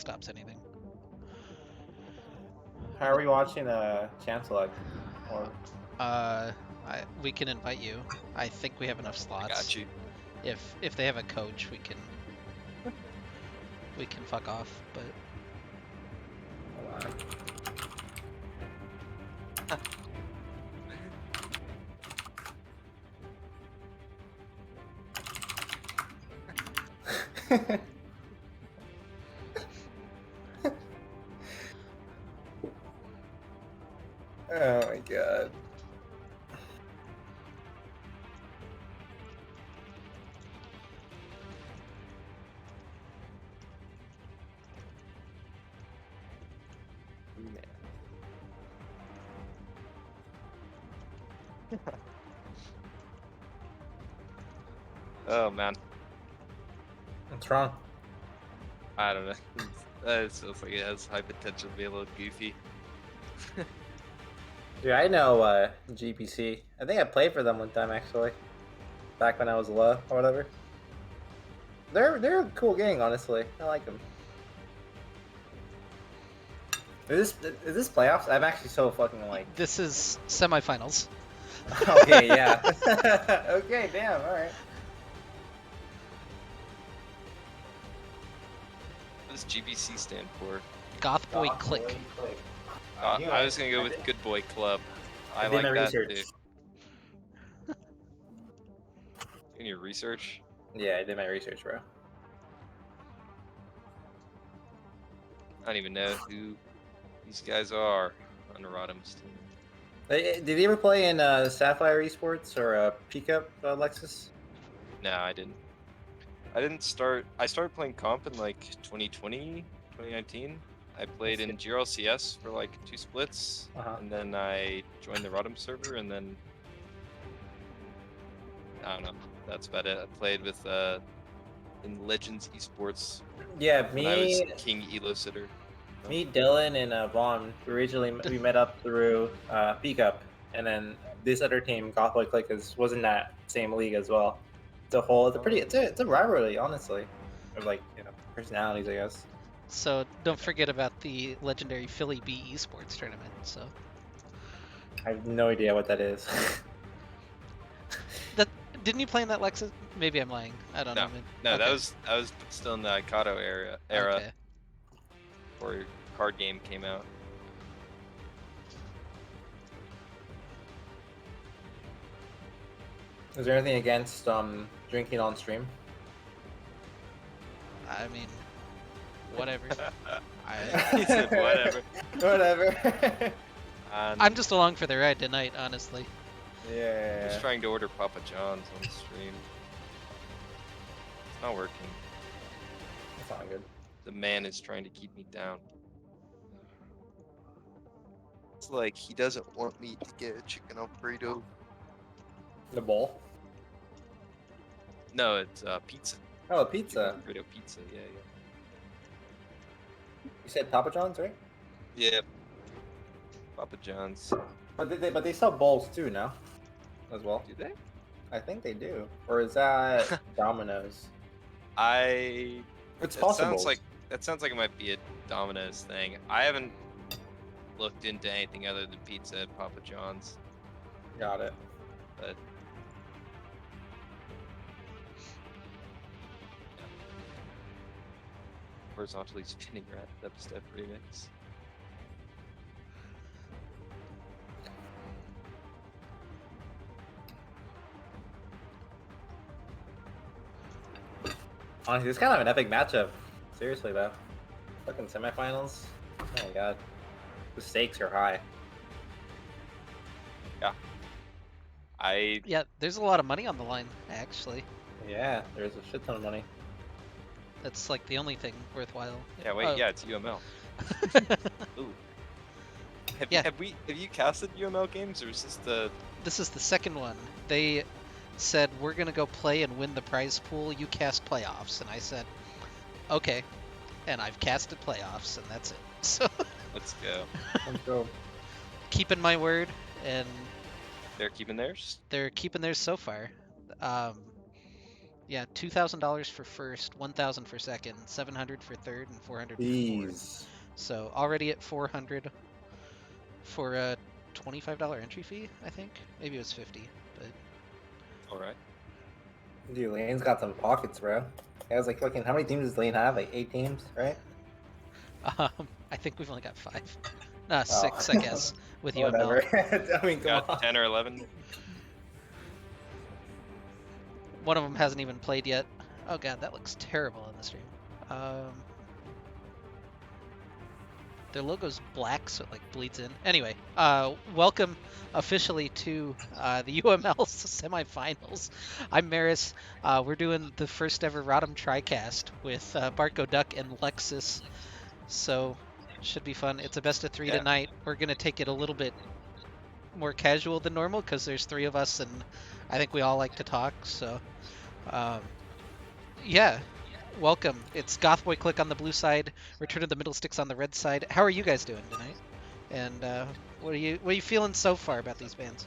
stops anything. How are we watching Chance Luck? Or We can invite you. I think we have enough I slots. got you. If they have a coach, we can fuck off. But hold on. Oh my god. Oh man, What's wrong? I don't know. It feels like it has high potential to be a little goofy. Dude, I know GPC. I think I played for them one time actually. Back when I was low or whatever. They're a cool gang, honestly. I like them. Is this playoffs? I'm actually so fucking like. this is semifinals. Okay, yeah. Okay, damn. All right. What does GBC stand for? Goth Boy Clique. I was gonna go with Good Boy Club. I did like my that research. too. In your research, Yeah, I did my research, bro. I don't even know who these guys are on Rodham's team. Did you ever play in Sapphire Esports or Peak Up, Lexus? No, I didn't. I didn't start. I started playing comp in like 2020, 2019. I played in GRLCS for like 2 splits, and then I joined the Rodham server, and then I don't know. That's about it. I played with in Legends Esports. Yeah, when I was King Elo sitter. Me, Dylan, and Vaughn. We met up through Peak Up, and then this other team, Goth Boy Clique, was in that same league as well. It's a rivalry, honestly, of like personalities, I guess. So don't forget about the legendary Philly B Esports tournament. So I have no idea what that is. that didn't you play in that Lexus? Maybe I'm lying. I don't know. No, okay. that was still in the Ikato era Okay. before your card game came out. Is there anything against drinking on stream? I mean, whatever. He said whatever. Whatever. I'm just along for the ride tonight, honestly. Yeah. I'm just trying to order Papa John's on the stream. It's not working. That's not good. The man is trying to keep me down. It's like he doesn't want me to get a chicken Alfredo. The bowl? No, it's pizza. Oh, pizza. Alfredo pizza, yeah. You said Papa John's, right? Yeah. Papa John's. But they sell bowls too now, as well. Do they? I think they do. Or is that Domino's? It's possible. That sounds like it might be a Domino's thing. I haven't looked into anything other than pizza at Papa John's. Got it. But horizontally spinning rat dubstep remix. Honestly, it's kind of an epic matchup. Seriously though. Fucking semifinals. Oh my god. The stakes are high. Yeah. Yeah, there's a lot of money on the line, actually. Yeah, there's a shit ton of money. That's like the only thing worthwhile. Yeah, wait, yeah, it's UML. Ooh. Have you casted UML games, or is this the... This is the second one. They said, we're gonna go play and win the prize pool, you cast playoffs. And I said, okay. And I've casted playoffs, and that's it. So Let's go. Let's go. keeping my word, and They're keeping theirs? they're keeping theirs so far. Yeah, $2,000 for first, 1,000 for second, 700 for third, and 400 for fourth. Jeez. So already at 400 for a $25 entry fee, I think. Maybe it was 50, but All right. Dude, Lane's got some pockets, bro. It was like fucking. How many teams does Lane have? Like 8 teams, right? I think we've only got 5. Oh. 6, I guess, with Whatever. UML. I mean, come on. Got 10 or 11. One of them hasn't even played yet. Oh god, that looks terrible on the stream. Their logo's black, so it like bleeds in. Anyway, welcome officially to the UML semifinals. I'm Maris. We're doing the first ever Rodham TriCast with Barco Duck and Lexus. So should be fun. It's a best of 3 tonight. We're gonna take it a little bit more casual than normal because there's 3 of us, and I think we all like to talk. So, yeah. Welcome. It's Gothboy Clique on the blue side, Return of the Middlsticks on the red side. How are you guys doing tonight? And what are you feeling so far about these bands?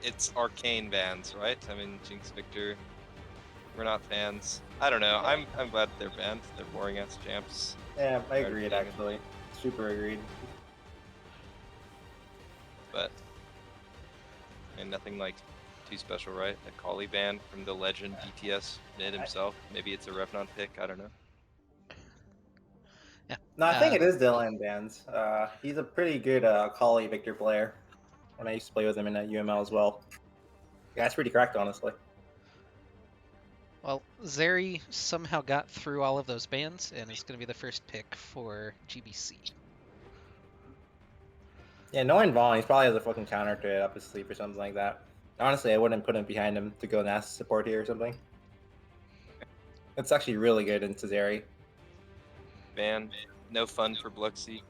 It's arcane bands, right? I mean, Jinx Victor. We're not fans. I don't know. I'm glad they're banned. They're boring ass champs. Yeah, I agreed actually. Super agreed. But and nothing like too special, right? A Kali ban from the legend BTS mid himself. Maybe it's a Revnon pick. I don't know. Yeah. No, I think it is Dylan Bands. He's a pretty good Kali Victor player. When I used to play with him in UML as well. Yeah, it's pretty cracked, honestly. Well, Zeri somehow got through all of those bans and is going to be the first pick for GBC. Yeah, knowing Vaughn, he probably has a fucking counter to it up his sleeve or something like that. Honestly, I wouldn't put him behind him to go Nast support here or something. It's actually really good in Cesare. Ban. No fun for Bluxy.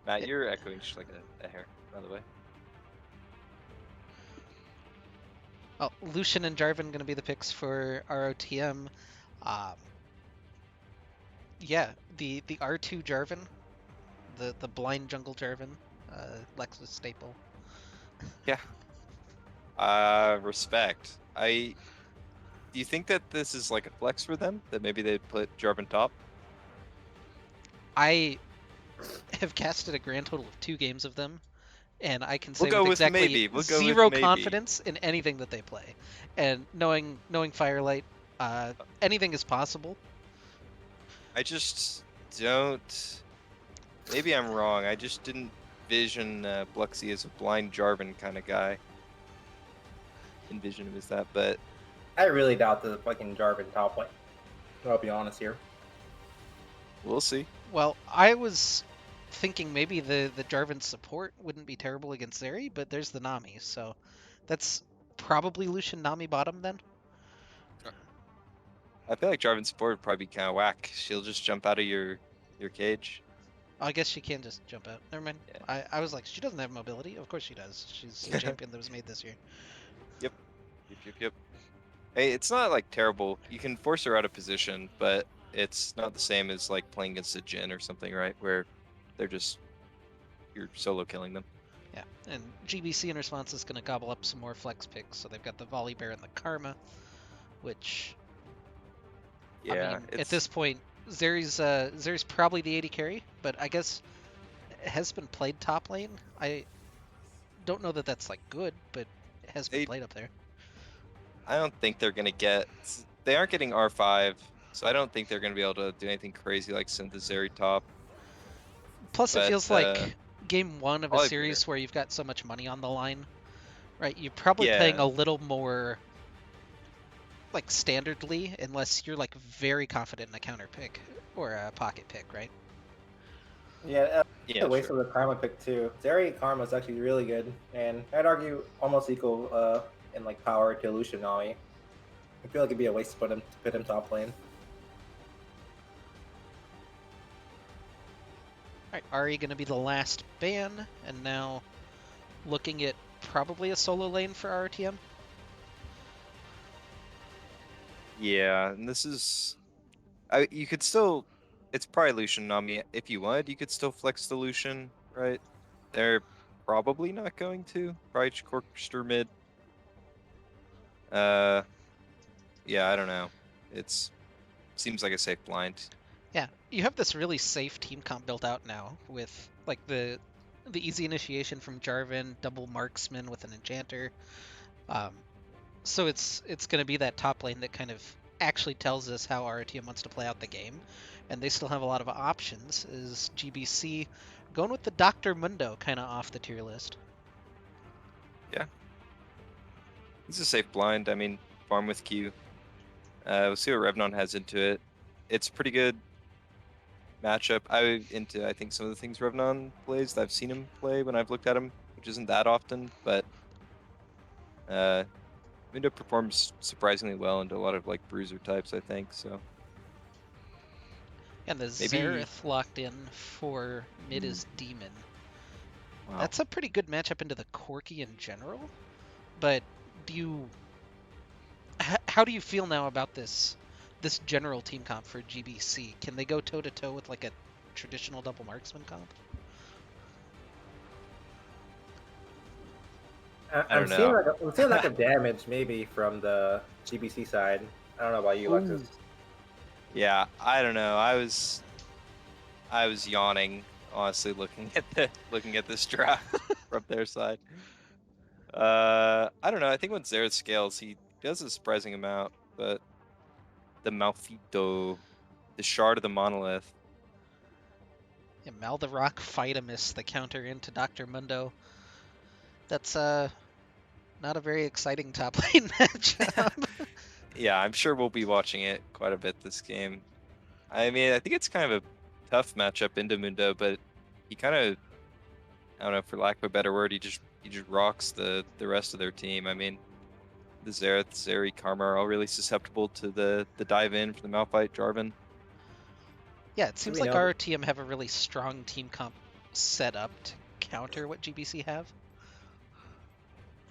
Matt, you're echoing just like a hair, by the way. Oh, Lucian and Jarvan going to be the picks for ROTM. Yeah, the R2 Jarvan, the blind jungle Jarvan, Lexus staple. Yeah. Respect. Do you think that this is like a flex for them? That maybe they'd put Jarvan top? I have casted a grand total of 2 games of them, and I can say We'll go with with exactly maybe. We'll go with zero maybe. confidence in anything that they play. And knowing Firelight, anything is possible. I just don't. Maybe I'm wrong. I just didn't vision Bluxy as a blind Jarvan kind of guy. Envision him as that, but I really doubt the fucking Jarvan top lane. I'll be honest here. we'll see. Well, I was thinking maybe the Jarvan support wouldn't be terrible against Zeri, but there's the Nami, so that's probably Lucian Nami bottom then. I feel like Jarvan support would probably be kind of whack. She'll just jump out of your cage. Oh, I guess she can just jump out. Never mind. Yeah. I was like, she doesn't have mobility. Of course she does. She's a champion that was made this year. Yep. Hey, it's not like terrible. You can force her out of position, but it's not the same as like playing against a Jhin or something, right? Where you're solo killing them. Yeah, and GBC in response is going to gobble up some more flex picks. So they've got the Volley Bear and the Karma, which, Yeah, I mean, at this point, Zeri's probably the 80 carry, but I guess it has been played top lane. I don't know that that's like good, but it has been played up there. I don't think they're gonna get. They aren't getting R5, so I don't think they're gonna be able to do anything crazy like Synthesary top. Plus, it feels like game 1 of a series better. where you've got so much money on the line, right? You're probably playing a little more like standardly, unless you're like very confident in a counter pick or a pocket pick, right? Yeah, Yeah, a waste of the Karma pick too. Zeri Karma is actually really good, and I'd argue almost equal in like power to Lucian Nami. I feel like it'd be a waste to put him top lane. Alright, Ari gonna be the last ban, and now looking at probably a solo lane for RTM. Yeah, and this is. You could still. It's probably Lucian Nami if you wanted. You could still flex the Lucian, right? probably not going to. Probably Corkster mid. Yeah, I don't know. Seems like a safe blind. Yeah, you have this really safe team comp built out now with like the easy initiation from Jarvan, double marksman with an enchanter. So it's going to be that top lane that kind of actually tells us how our team wants to play out the game, and they still have a lot of options. Is GBC going with the Dr. Mundo kind of off the tier list? Yeah, he's a safe blind. I mean, farm with Q. We'll see what Revnon has into it. It's pretty good matchup. I think some of the things Revnon plays that I've seen him play when I've looked at him, which isn't that often, but Mundo performs surprisingly well into a lot of like bruiser types, I think. So And the maybe Xerath locked in for mid is Demon. wow. That's a pretty good matchup into the Corki in general. But how do you feel now about this general team comp for GBC? Can they go toe to toe with like a traditional double marksman comp? I don't know. I'm seeing like a damage maybe from the GBC side. I don't know about you, Lexus. Yeah, I don't know. I was yawning, honestly, looking at this draft from their side. I don't know. I think when Xerath scales, he does a surprising amount, but the Malfito, the Shard of the Monolith. Yeah, Mal the Rock Phytamus, the counter into Dr. Mundo. That's not a very exciting top lane matchup. Yeah, I'm sure we'll be watching it quite a bit this game. I mean, I think it's kind of a tough matchup into Mundo, but he kind of, I don't know, for lack of a better word, he just rocks the rest of their team. I mean, the Xerath, Zeri, Karma are all really susceptible to the dive in for the Malphite, Jarvan. Yeah, it seems like our team have a really strong team comp set up to counter what GBC have.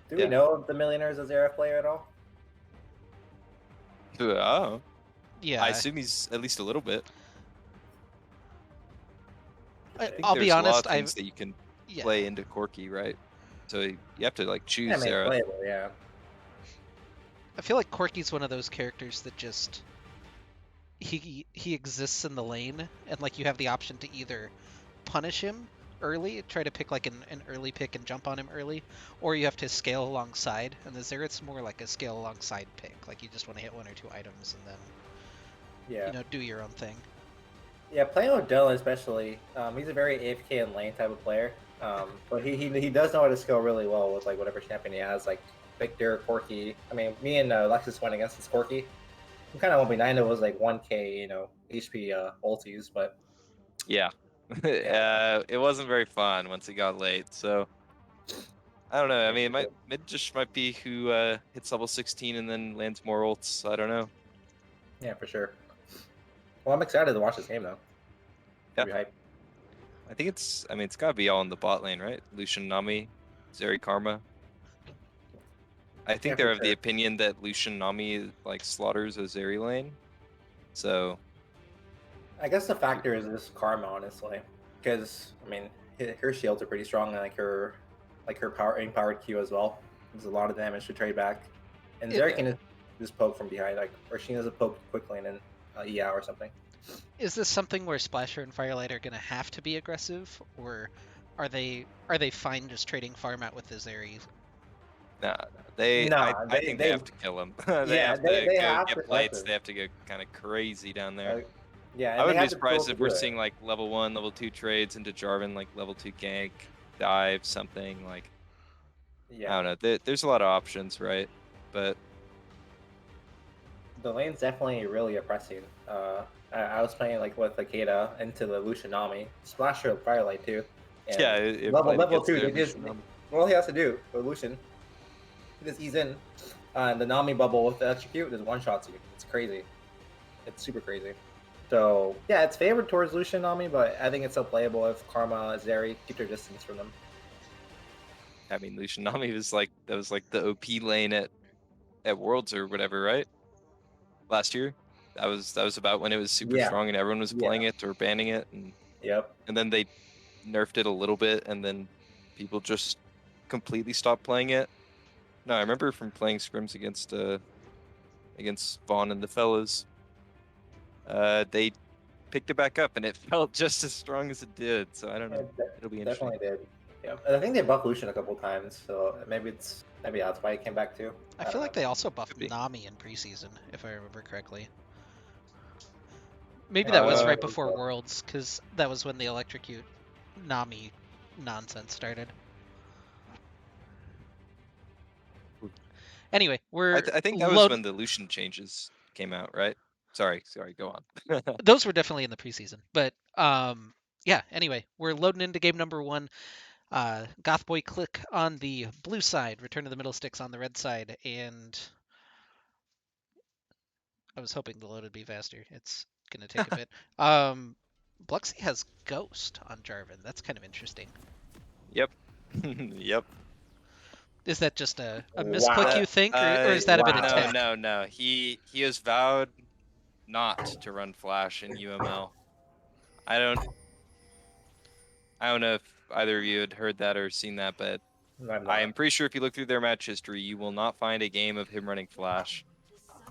Do we know if the Millionaire's a Xerath player at all? Oh. Yeah. I assume he's at least a little bit. I'll be honest. There's a lot of things that you can play into Corki, right? So you have to like choose Xerath. Playable, yeah. I feel like Corki's one of those characters that just he exists in the lane, and like you have the option to either punish him early, try to pick like an early pick and jump on him early, or you have to scale alongside. And the Xerath's more like a scale alongside pick, like you just want to hit one or two items and then do your own thing. Yeah, playing with Dylan especially, he's a very AFK and lane type of player. But he does know how to scale really well with like whatever champion he has, like Victor, Corki. I mean, me and Lexus went against this Corki. I'm kind of 1v9. It was like 1k, HP ultis, but yeah. It wasn't very fun once it got late. So I don't know. I mean, mid just might be who hits level 16 and then lands more ults. I don't know. Yeah, for sure. Well, I'm excited to watch this game though. Yeah. I think it's gotta be all in the bot lane, right? Lucian, Nami, Zeri, Karma. I think they're of the opinion that Lucian, Nami like slaughters a Zeri lane. So I guess the factor is this Karma, honestly, because I mean her shields are pretty strong, and like her empowered Q as well. There's a lot of damage to trade back, and Zeri can just poke from behind, like, or she does a poke quickly and then EA or something. Is this something where Splasher and Firelight are going to have to be aggressive, or are they fine just trading farm out with the Zeri? Nah, I think they have to kill him. They have to get plates. They have to go kind of crazy down there. Yeah, I wouldn't be surprised if we're seeing like level 1, level 2 trades into Jarvan, like level 2 gank, dive, something like. Yeah. I don't know. There's a lot of options, right? But the lane's definitely really oppressive. I was playing like with Akeda into the Lucian Nami, Splasher and Firelight too. And yeah, level 2. They just all he has to do with Lucian, he just ease in, and the Nami bubble with the execute just one shots you. It's crazy. It's super crazy. So yeah, it's favored towards Lucian Nami, but I think it's still playable if Karma, Zeri keep their distance from them. I mean, Lucian Nami was like the OP lane at Worlds or whatever, right? Last year, that was about when it was super strong and everyone was playing it or banning it, and and then they nerfed it a little bit, and then people just completely stopped playing it. No, I remember from playing scrims against Vaughn and the fellas. They picked it back up, and it felt just as strong as it did. So I don't know. It'll be interesting. Definitely did. Yeah, I think they buffed Lucian a couple times, so maybe that's why he came back too. I don't feel know. like they also buffed Could be. Nami in preseason, if I remember correctly. Maybe that was right before Worlds, because that was when the electrocute Nami nonsense started. Anyway, I think that was when the Lucian changes came out, right? Sorry, go on. Those were definitely in the preseason, but yeah. Anyway, we're loading into game number 1. Goth Boy Clique on the blue side, Return to the Middlesticks on the red side, and I was hoping the load would be faster. It's gonna take a bit. Bluxy has Ghost on Jarvan. That's kind of interesting. Yep. Yep. Is that just a misclick, you think, or is that a bit of tech? No. He has vowed not to run Flash in UML. I don't know if either of you had heard that or seen that, but I am pretty sure if you look through their match history, you will not find a game of him running Flash,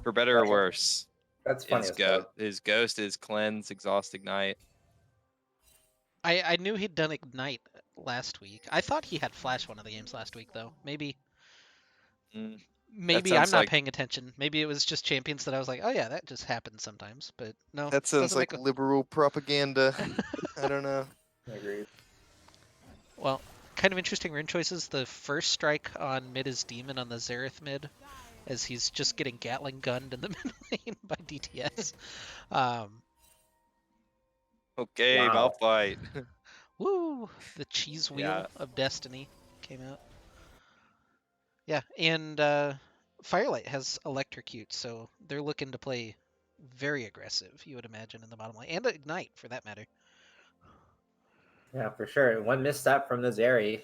for better or worse. That's funny. His Ghost is Cleanse, Exhaust, Ignite. I knew he'd done Ignite last week. I thought he had Flash one of the games last week, though. Maybe I'm not paying attention. Maybe it was just Champions that I was like, oh yeah, that just happens sometimes. But no. That sounds like liberal propaganda. I don't know. Agreed. Well, kind of interesting rune choices. The first strike on mid is Demon on the Xerath mid, as he's just getting Gatling gunned in the mid lane by DTS. Okay, wow. Malphite. Woo! The cheese wheel of destiny came out. Yeah, and Firelight has Electrocute, so they're looking to play very aggressive, you would imagine, in the bottom lane. And Ignite, for that matter. Yeah, for sure. One misstep from the Zeri,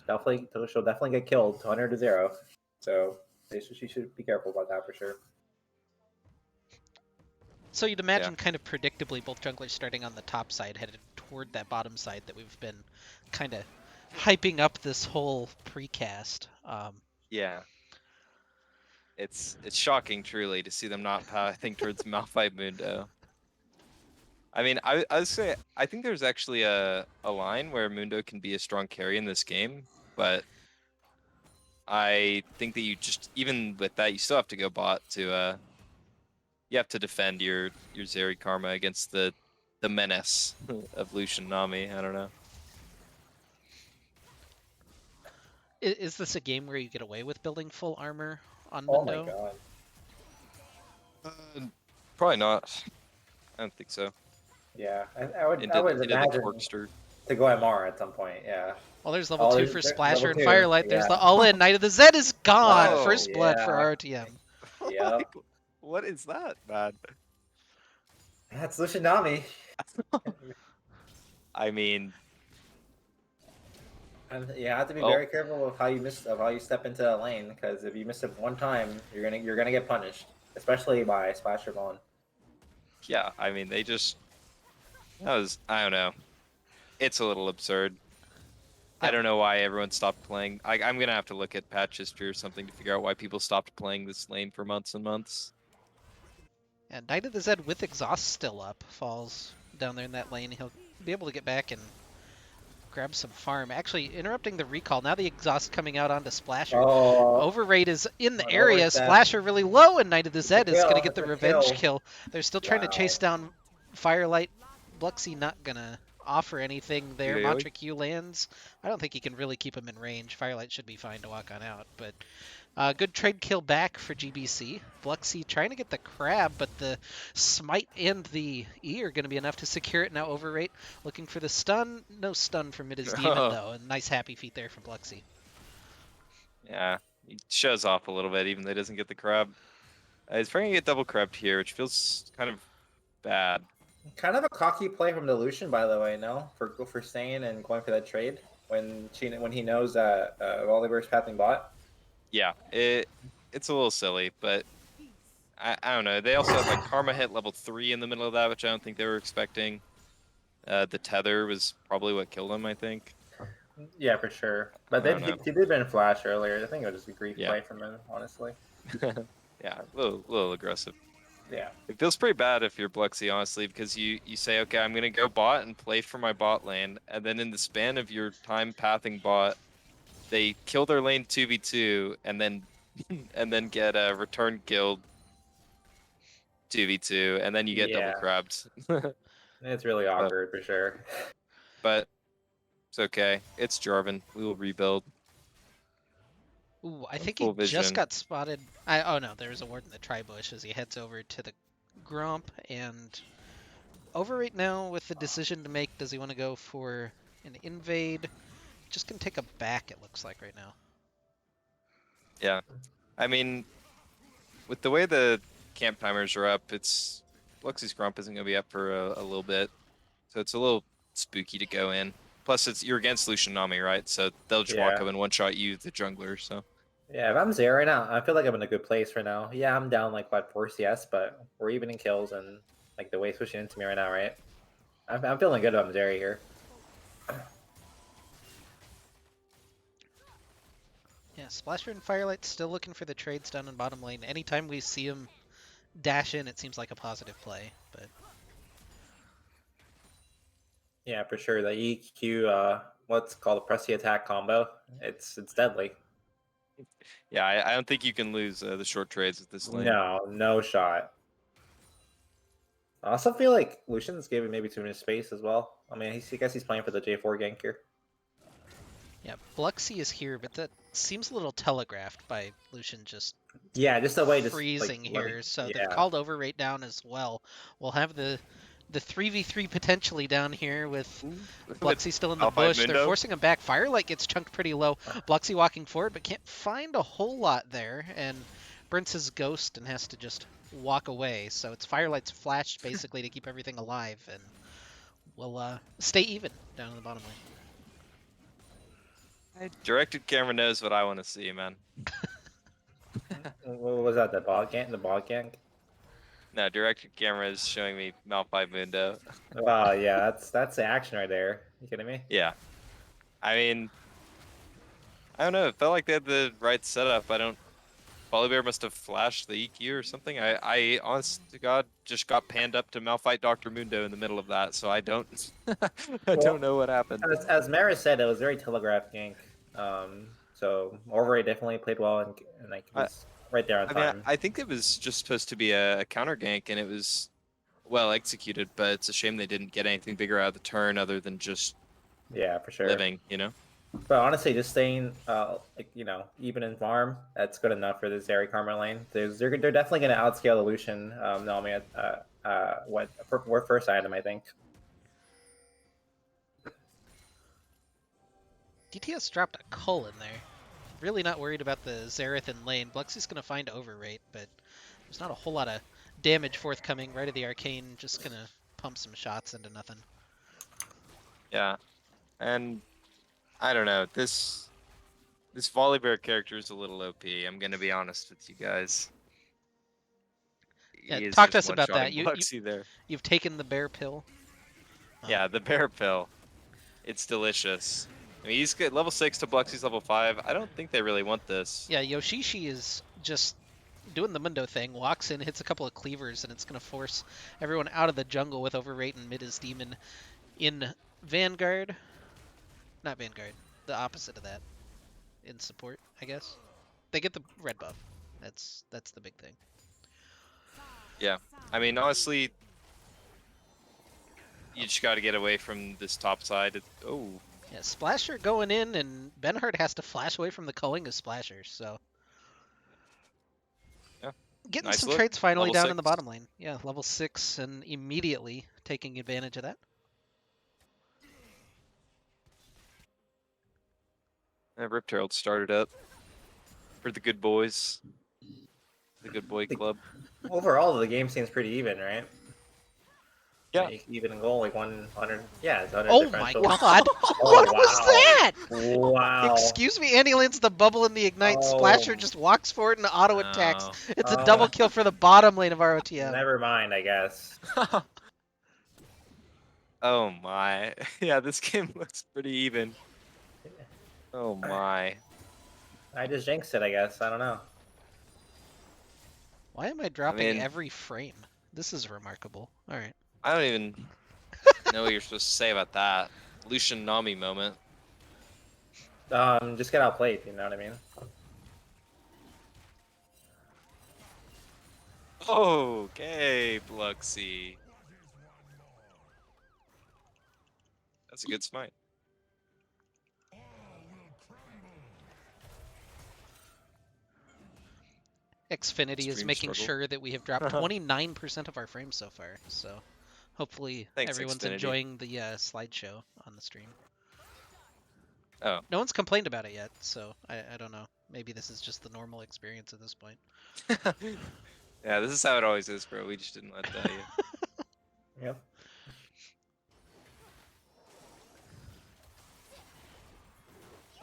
she'll definitely get killed 100-0. So she should be careful about that for sure. So you'd imagine kind of predictably both junglers starting on the top side headed toward that bottom side that we've been kind of hyping up this whole precast. Yeah. It's shocking truly to see them not pathing towards Malphite Mundo. I mean, I would say I think there's actually a line where Mundo can be a strong carry in this game, but I think that you just, even with that, you still have to go bot to you have to defend your Zeri Karma against the menace of Lucian Nami. I don't know. Is this a game where you get away with building full armor on Mundo? Oh my god. Probably not. I don't think so. Yeah, I would imagine to go MR at some point, yeah. Well, there's level 2 for Splasher and Firelight. There's the all-in Knight of the Zed is gone. Whoa, First blood for RTM. Yeah. What is that, man? That's Lucianami. I mean, and you have to be very careful of how you step into that lane, because if you miss it one time, you're gonna get punished, especially by Splasher Vaughn. Yeah, I mean I don't know. It's a little absurd. I don't know why everyone stopped playing. I'm gonna have to look at patch history or something to figure out why people stopped playing this lane for months and months. And Knight of the Zed with Exhaust still up falls down there in that lane. He'll be able to get back and grab some farm. Actually, interrupting the recall. Now the Exhaust coming out onto Splasher. Overraid is in the area. Splasher really low, and Knight of the Zed is going to get the revenge kill. They're still trying to chase down Firelight. Bluxy not going to offer anything there. Mantra Q lands. I don't think he can really keep him in range. Firelight should be fine to walk on out, but good trade kill back for GBC. Bluxy trying to get the crab, but the smite and the E are going to be enough to secure it. Now Overrate looking for the stun. No stun from it is Demon, though. A nice happy feet there from Bluxy. Yeah, he shows off a little bit, even though he doesn't get the crab. He's trying to get double crabbed here, which feels kind of bad. Kind of a cocky play from the Lucian, by the way, no? For staying and going for that trade when he knows that Oliver's pathing bot. Yeah, it's a little silly, but I don't know. They also have like Karma hit level 3 in the middle of that, which I don't think they were expecting. The tether was probably what killed him, I think. Yeah, for sure. But I don't then know. he did ban Flash earlier. I think it was just a grief Yeah. play from him, honestly. Yeah, a little aggressive. Yeah. It feels pretty bad if you're Bluxy, honestly, because you say, okay, I'm gonna go bot and play for my bot lane, and then in the span of your time pathing bot, they kill their lane 2v2, and then and then get a return killed 2v2, and then you get double Yeah. crabbed. It's really But awkward for sure. but it's okay. It's Jarvan. We will rebuild. Ooh, I think he Full just vision. got spotted. Oh no, there's a ward in the tri-bush as he heads over to the Gromp, and over right now with the decision to make. Does he want to go for an invade? Just gonna take a back, it looks like right now. Yeah. I mean, with the way the camp timers are up, it's Luxy's Grump isn't gonna be up for a little bit. So it's a little spooky to go in. Plus, you're against Lucian Nami, right? So they'll just walk Yeah. up and one-shot you, the jungler. So Yeah, if I'm Zero right now, I feel like I'm in a good place right now. Yeah, I'm down like what 4 CS, but we're even in kills and like the wave's pushing into me right now, right? I'm feeling good if I'm Zeri here. Yeah, Splasher and Firelight still looking for the trades down in bottom lane. Anytime we see him dash in, it seems like a positive play. But Yeah, for sure. The EQ, what's called a press the attack combo. It's deadly. yeah, I don't think you can lose the short trades at this lane. No, no shot. I also feel like Lucian's giving maybe too much space as well. I mean, I guess he's playing for the J4 gank here. yeah, Bluxy is here, but that seems a little telegraphed by Lucian just Yeah, just the way, just like freezing let me. here. So they've Yeah, called over right down as well. We'll have the 3v3 potentially down here with With Bluxy still in the Alpine bush. They're Mundo? forcing him back. Firelight gets chunked pretty low. Bluxy walking forward, but can't find a whole lot there. And burns his ghost and has to just walk away. So it's Firelight's flash basically to keep everything alive. And we'll stay even down in the bottom lane. Directed camera knows what I want to see, man. what was that? The bot gank? The bot gank? No, directed camera is showing me Malphite Mundo. Wow, yeah, that's the action right there. You kidding me? Yeah. I mean, I don't know. It felt like they had the right setup. I don't. Volibear must have flashed the EQ or something. I honest to God, just got panned up to Malphite Dr. Mundo in the middle of that, so I don't, I don't know what happened. As Maris said, it was very telegraphed gank. So Overray definitely played well and like was right there on time. I think it was just supposed to be a counter gank, and it was well executed. But it's a shame they didn't get anything bigger out of the turn other than just Yeah, for sure. living, you know. But honestly, just staying, like even in farm, that's good enough for the Zeri Karma lane. They're definitely going to outscale the Lucian Nami at what first item, I think. DTS dropped a cull in there. Really not worried about the Xerath in lane. Bluxy's going to find overrate, but there's not a whole lot of damage forthcoming. Right of the Arcane, just going to pump some shots into nothing. Yeah, and I don't know. This Volibear character is a little OP. I'm gonna be honest with you guys. Yeah, He is talk to just us about that. one-shotting Bluxy there. You've taken the bear pill. Yeah, the bear pill. It's delicious. I mean, he's good. Level 6 to Bluxy's level 5. I don't think they really want this. Yeah, Yoshishi is just doing the Mundo thing. Walks in, hits a couple of cleavers, and it's going to force everyone out of the jungle with overrate and mid is demon in Vanguard. Not Vanguard. The opposite of that. In support, I guess. They get the red buff. That's the big thing. Yeah. I mean, honestly, you just got to get away from this top side. Oh. Yeah, Splasher going in, and Benhart has to flash away from the culling of Splashers, so... Yeah. Getting Nice some look. trades finally Level down 6. in the bottom lane. Yeah, level 6, and immediately taking advantage of that. Rip Herald started up for the good boys. The good boy club. Overall, the game seems pretty even, right? Yeah. Like, even in goal, like 100. Yeah, it's 100 Oh my differential. god! What was that? Wow. Excuse me, Annie lands the bubble in the ignite. Oh. Splasher just walks forward and auto attacks. No. It's a double kill for the bottom lane of ROTM. Never mind, I guess. Oh my. Yeah, this game looks pretty even. Oh my. I just jinxed it, I guess. I don't know. Why am I dropping mean- every frame? This is remarkable. All right. I don't even know what you're supposed to say about that. Lucian Nami moment. Just get outplayed, you know what I mean? Okay, Bluxy. That's a good smite. Xfinity is Extreme making struggle. sure that we have dropped 29% of our frames so far. So hopefully Thanks, everyone's Xfinity. enjoying the slideshow on the stream. Oh. No one's complained about it yet, so I don't know. Maybe this is just the normal experience at this point. Yeah, this is how it always is, bro. We just didn't let that yet. Yep.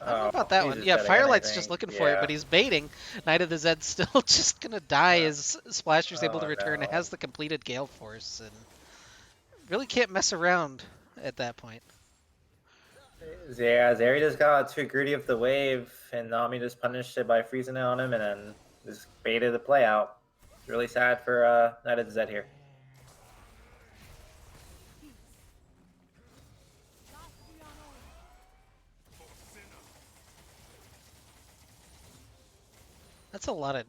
I don't know about that one. Yeah, Firelight's just looking for it, but he's baiting. Knight of the Zed's still just gonna die as Splasher's able to return. No. It has the completed Gale Force, and really can't mess around at that point. Yeah, Zeri just got too greedy of the wave, and Nami just punished it by freezing it on him, and then just baited the play out. It's really sad for Knight of the Zed here. That's a lot of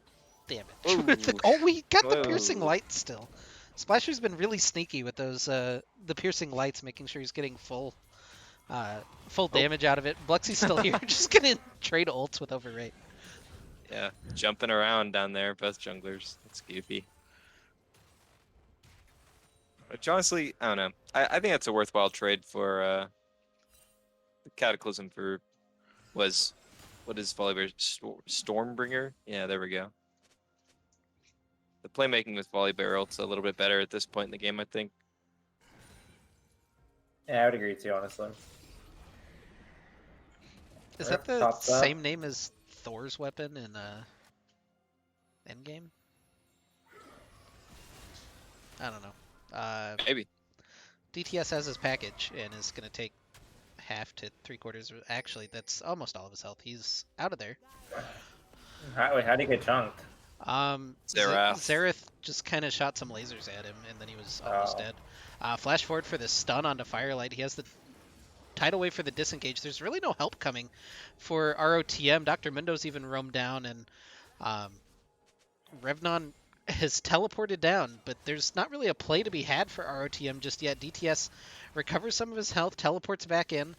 damage. Ooh. Oh, we got the Whoa. piercing light still. Splasher's been really sneaky with those the piercing lights, making sure he's getting full damage out of it. Bluxy's still here, just gonna trade ults with overrate. Yeah, jumping around down there, both junglers. That's goofy. Which honestly, I don't know. I think that's a worthwhile trade for the Cataclysm for what is Volibear Stormbringer? Yeah, there we go. The playmaking with Volibear ult's a little bit better at this point in the game, I think. Yeah, I would agree too, honestly. Is that the same name as Thor's weapon in Endgame? I don't know. Maybe. DTS has his package and is going to take half to 3/4. Actually, that's almost all of his health. He's out of there. Wait, how do you get chunked? Xerath just kind of shot some lasers at him, and then he was almost dead. Flash forward for the stun onto Firelight. He has the tidal wave for the disengage. There's really no help coming for ROTM. Dr. Mendo's even roamed down, and Revnon has teleported down, but there's not really a play to be had for ROTM just yet. DTS recovers some of his health, teleports back in.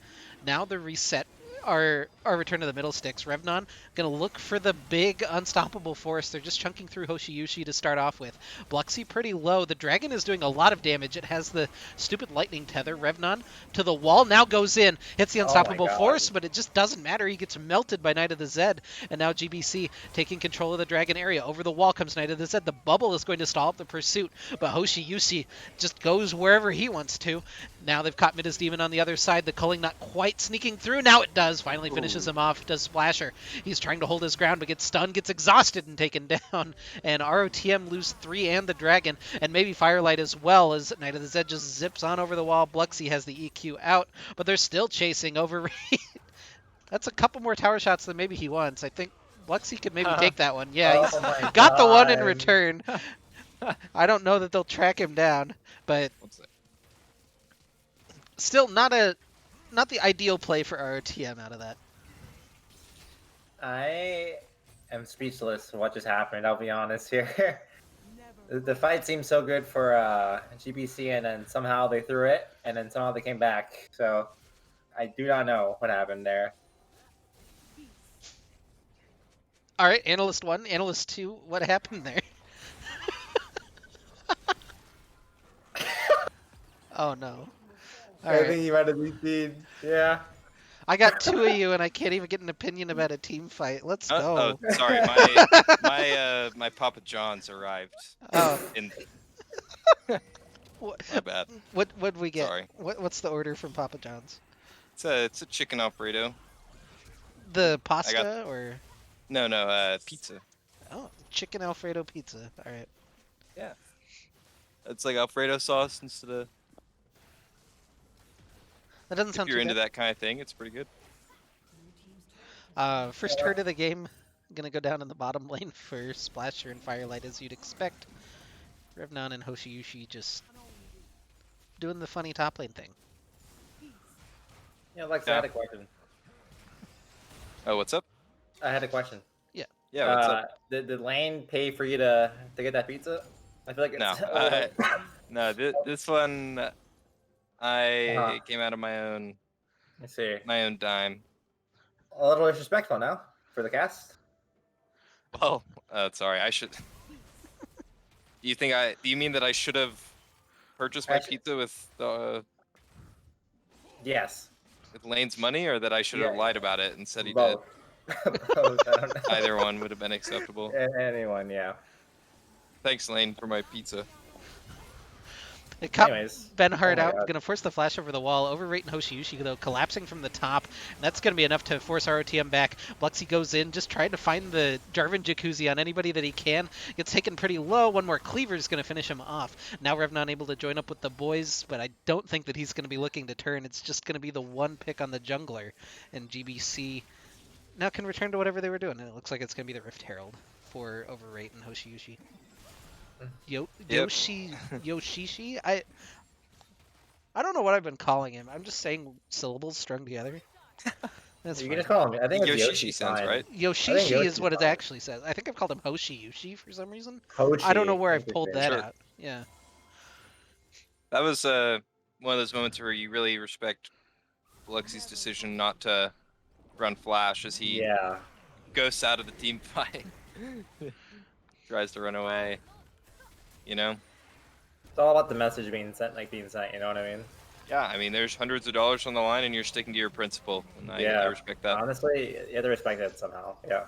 Now the reset our return to the Middlsticks. Revnon gonna look for the big unstoppable force. They're just chunking through Hoshiyushi to start off with. Bluxy pretty low. The dragon is doing a lot of damage. It has the stupid lightning tether. Revnon to the wall, now goes in, hits the unstoppable force, but it just doesn't matter. He gets melted by Knight of the Zed, and now GBC taking control of the dragon area. Over the wall comes Knight of the Zed. The bubble is going to stall up the pursuit, but Hoshiyushi just goes wherever he wants to. Now they've caught Midas Demon on the other side. The culling not quite sneaking through. Now it does. Finally finishes him off. Does Splasher. He's trying to hold his ground, but gets stunned, gets exhausted, and taken down. And ROTM lose 3 and the dragon, and maybe Firelight as well, as Knight of the Zed just zips on over the wall. Bluxy has the EQ out, but they're still chasing over. That's a couple more tower shots than maybe he wants. I think Bluxy could maybe take that one. Yeah, he's got the one in return. I don't know that they'll track him down, but still not the ideal play for ROTM out of that. I am speechless to what just happened, I'll be honest here. The fight seemed so good for GBC, and then somehow they threw it, and then somehow they came back. So I do not know what happened there. All right, Analyst 1, Analyst 2, what happened there? Oh, no. I think he might have been, yeah. I got 2 of you, and I can't even get an opinion about a team fight. Let's go. Oh, sorry. My Papa John's arrived. Oh. My bad. What'd we get? Sorry. What's the order from Papa John's? It's a chicken Alfredo. The pasta or? No, pizza. Oh, chicken Alfredo pizza. All right. Yeah. It's like Alfredo sauce instead of. That doesn't sound If you're too into bad. that kind of thing, it's pretty good. First turn of the game, gonna go down in the bottom lane for Splasher and Firelight as you'd expect. Revnon and Hoshiushi just doing the funny top lane thing. Yeah, Lex, I Yeah. had a question. Oh, what's up? I had a question. Yeah, what's up? Did Lane pay for you to get that pizza? I feel like No, it's a little. no. This one, I came out of Let's see. my own dime. A little disrespectful now for the cast. Well, sorry. I should. Do you mean that I should have purchased my pizza Yes. with Lane's money, or that I should have lied about it and said he did? Both. Both. I don't know. Either one would have been acceptable. Anyone, yeah. Thanks, Lane, for my pizza. It caught Anyways. Ben Hart Oh my out, God. gonna force the flash over the wall, overrating Hoshiushi though, collapsing from the top. And that's gonna be enough to force ROTM back. Bluxy goes in, just trying to find the Jarvan Jacuzzi on anybody that he can. Gets taken pretty low. One more cleaver is gonna finish him off. Now Revnon able to join up with the boys, but I don't think that he's gonna be looking to turn. It's just gonna be the one pick on the jungler, and GBC now can return to whatever they were doing. And it looks like it's gonna be the Rift Herald for overrate and Hoshiushi. Yoshishi? I don't know what I've been calling him. I'm just saying syllables strung together. That's You fine. can just call him. I think it's Yoshishi sounds fine. right. Yoshishi is what it fine. actually says. I think I've called him Hoshi-Yushi for some reason. Hoshi. I don't know where I've pulled that Sure. out. Yeah. That was one of those moments where you really respect Alexi's decision not to run flash as he ghosts out of the team fight, tries to run away. You know? It's all about the message being sent, you know what I mean? Yeah, I mean, there's hundreds of dollars on the line, and you're sticking to your principle, and I respect that. Honestly, you have to respect it somehow. Yeah.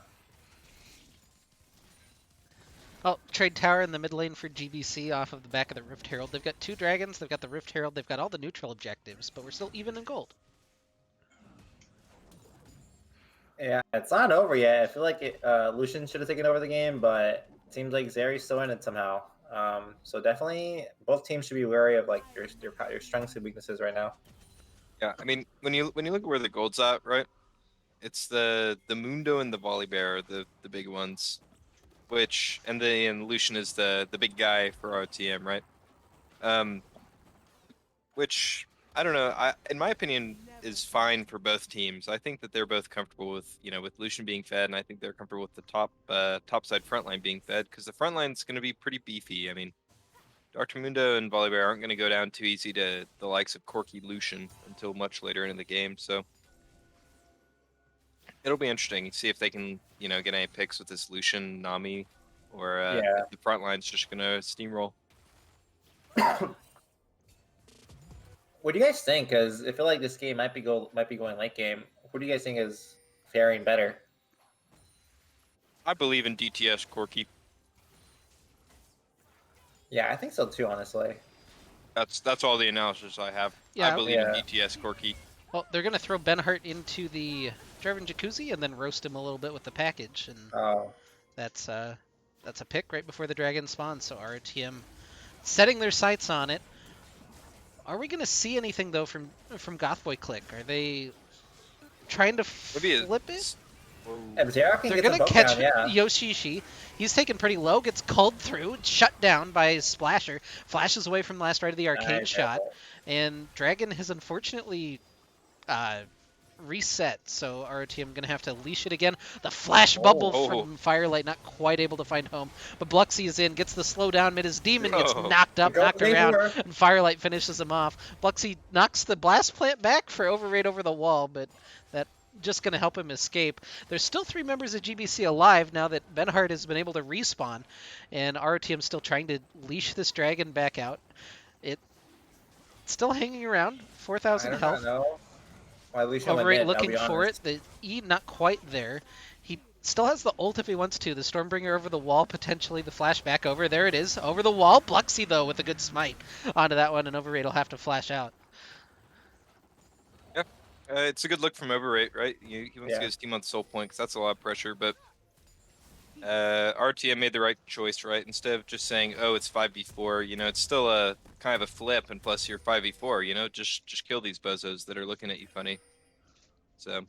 Oh, trade tower in the mid lane for GBC off of the back of the Rift Herald. They've got 2 dragons, they've got the Rift Herald, they've got all the neutral objectives, but we're still even in gold. Yeah, it's not over yet. I feel like Lucian should have taken over the game, but it seems like Zeri's still in it somehow. So definitely, both teams should be wary of like your strengths and weaknesses right now. Yeah, I mean, when you look at where the gold's at, right? It's the Mundo and the Volibear are the big ones, and Lucian is the big guy for RTM, right? Which I don't know. In my opinion, is fine for both teams. I think that they're both comfortable with with Lucian being fed, and I think they're comfortable with the top side front line being fed, because the front line's going to be pretty beefy. I mean, Darkmundo and Volibear aren't going to go down too easy to the likes of Corky Lucian until much later into the game. So it'll be interesting to see if they can get any picks with this Lucian Nami, or if the front line's just going to steamroll. What do you guys think? Because I feel like this game might be going late game. Who do you guys think is faring better? I believe in DTS Corky. Yeah, I think so too. Honestly. That's all the analysis I have. Yeah. I believe in DTS Corky. Well, they're gonna throw Ben Hart into the Jarvan Jacuzzi and then roast him a little bit with the package, and that's a pick right before the dragon spawns. So RTM setting their sights on it. Are we gonna see anything though from Gothboy Clique? Are they trying to flip it? They're gonna catch Yoshishi. He's taken pretty low, gets culled through, shut down by Splasher, flashes away from the last right of the arcane shot, and Dragon has unfortunately reset, so ROTM gonna have to leash it again. The flash bubble from Firelight, not quite able to find home, but Bluxy is in, gets the slowdown mid his demon, gets knocked up, knocked around, and Firelight finishes him off. Bluxy knocks the blast plant back for overrate over the wall, but that just going to help him escape. There's still 3 members of GBC alive now that Ben Hart has been able to respawn, and ROTM still trying to leash this dragon back out. It's still hanging around, 4,000 health. Overrate looking for it. The E not quite there. He still has the ult if he wants to. The Stormbringer over the wall, potentially the flash back over. There it is, over the wall. Bluxy though with a good smite onto that one, and Overrate will have to flash out. It's a good look from Overrate, right? He wants to get his team on soul point, because that's a lot of pressure, but RTM made the right choice, right? Instead of just saying, oh, it's 5v4, it's still a kind of a flip, and plus you're 5v4, just kill these bozos that are looking at you funny. So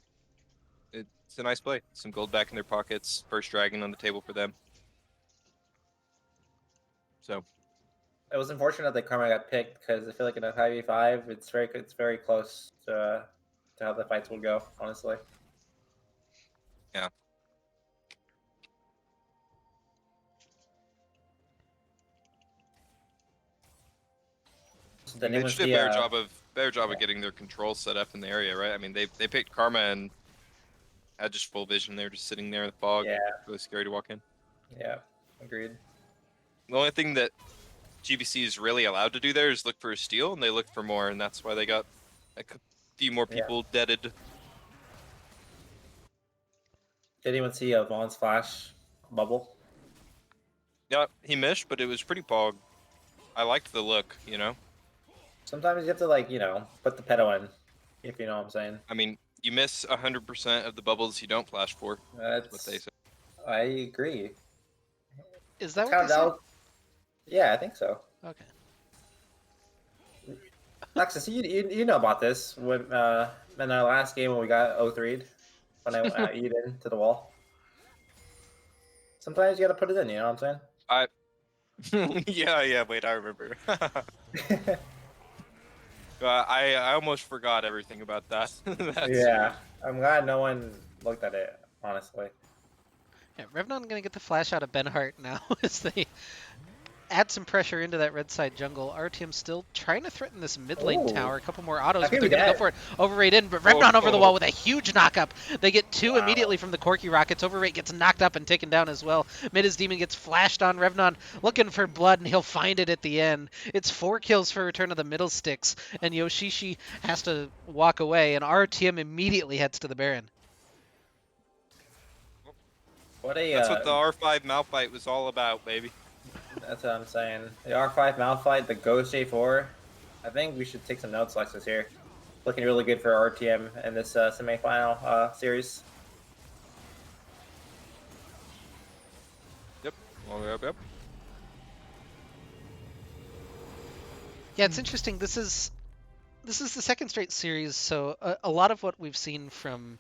It's a nice play. Some gold back in their pockets. First dragon on the table for them. So it was unfortunate that Karma got picked because I feel like in a 5v5, it's very close to how the fights will go. Honestly. yeah. So And they anyone just did see? a better job of getting their control set up in the area, right? I mean, they picked Karma and had just full vision. They were just sitting there in the fog. Yeah. Really scary to walk in. Yeah. Agreed. The only thing that GBC is really allowed to do there is look for a steal, and they looked for more, and that's why they got a few more people deaded. Did anyone see Vaughn's flash bubble? Yeah, he missed, but it was pretty pog. I liked the look, you know? Sometimes you have to, like, put the pedal in, if you know what I'm saying. I mean, you miss 100% of the bubbles you don't flash for. That's what they say. I agree. Is that what they said? Yeah, I think so. Okay. Alexis, you know about this when in our last game when we got 0-3'd when I eat into the wall. Sometimes you gotta put it in, you know what I'm saying? yeah, wait, I remember. I almost forgot everything about that. Yeah, I'm glad no one looked at it, honestly. Yeah, Revnon gonna get the flash out of Benhart now as they add some pressure into that red side jungle. RTM still trying to threaten this mid lane tower. A couple more autos, but they're going to go for it. Overrate in, but Revnon over the wall with a huge knockup. They get two immediately from the Corky Rockets. Overrate gets knocked up and taken down as well. Mid Demon gets flashed on. Revnon looking for blood, and he'll find it at the end. It's 4 kills for return of the Middlsticks, and Yoshishi has to walk away, and RTM immediately heads to the Baron. That's what the R5 Malphite was all about, baby. That's what I'm saying. The R5 Malphite, the Ghost J4. I think we should take some notes, Lexus, here. Looking really good for RTM in this semifinal series. Yep. Yeah, it's interesting. This is the second straight series, so a lot of what we've seen from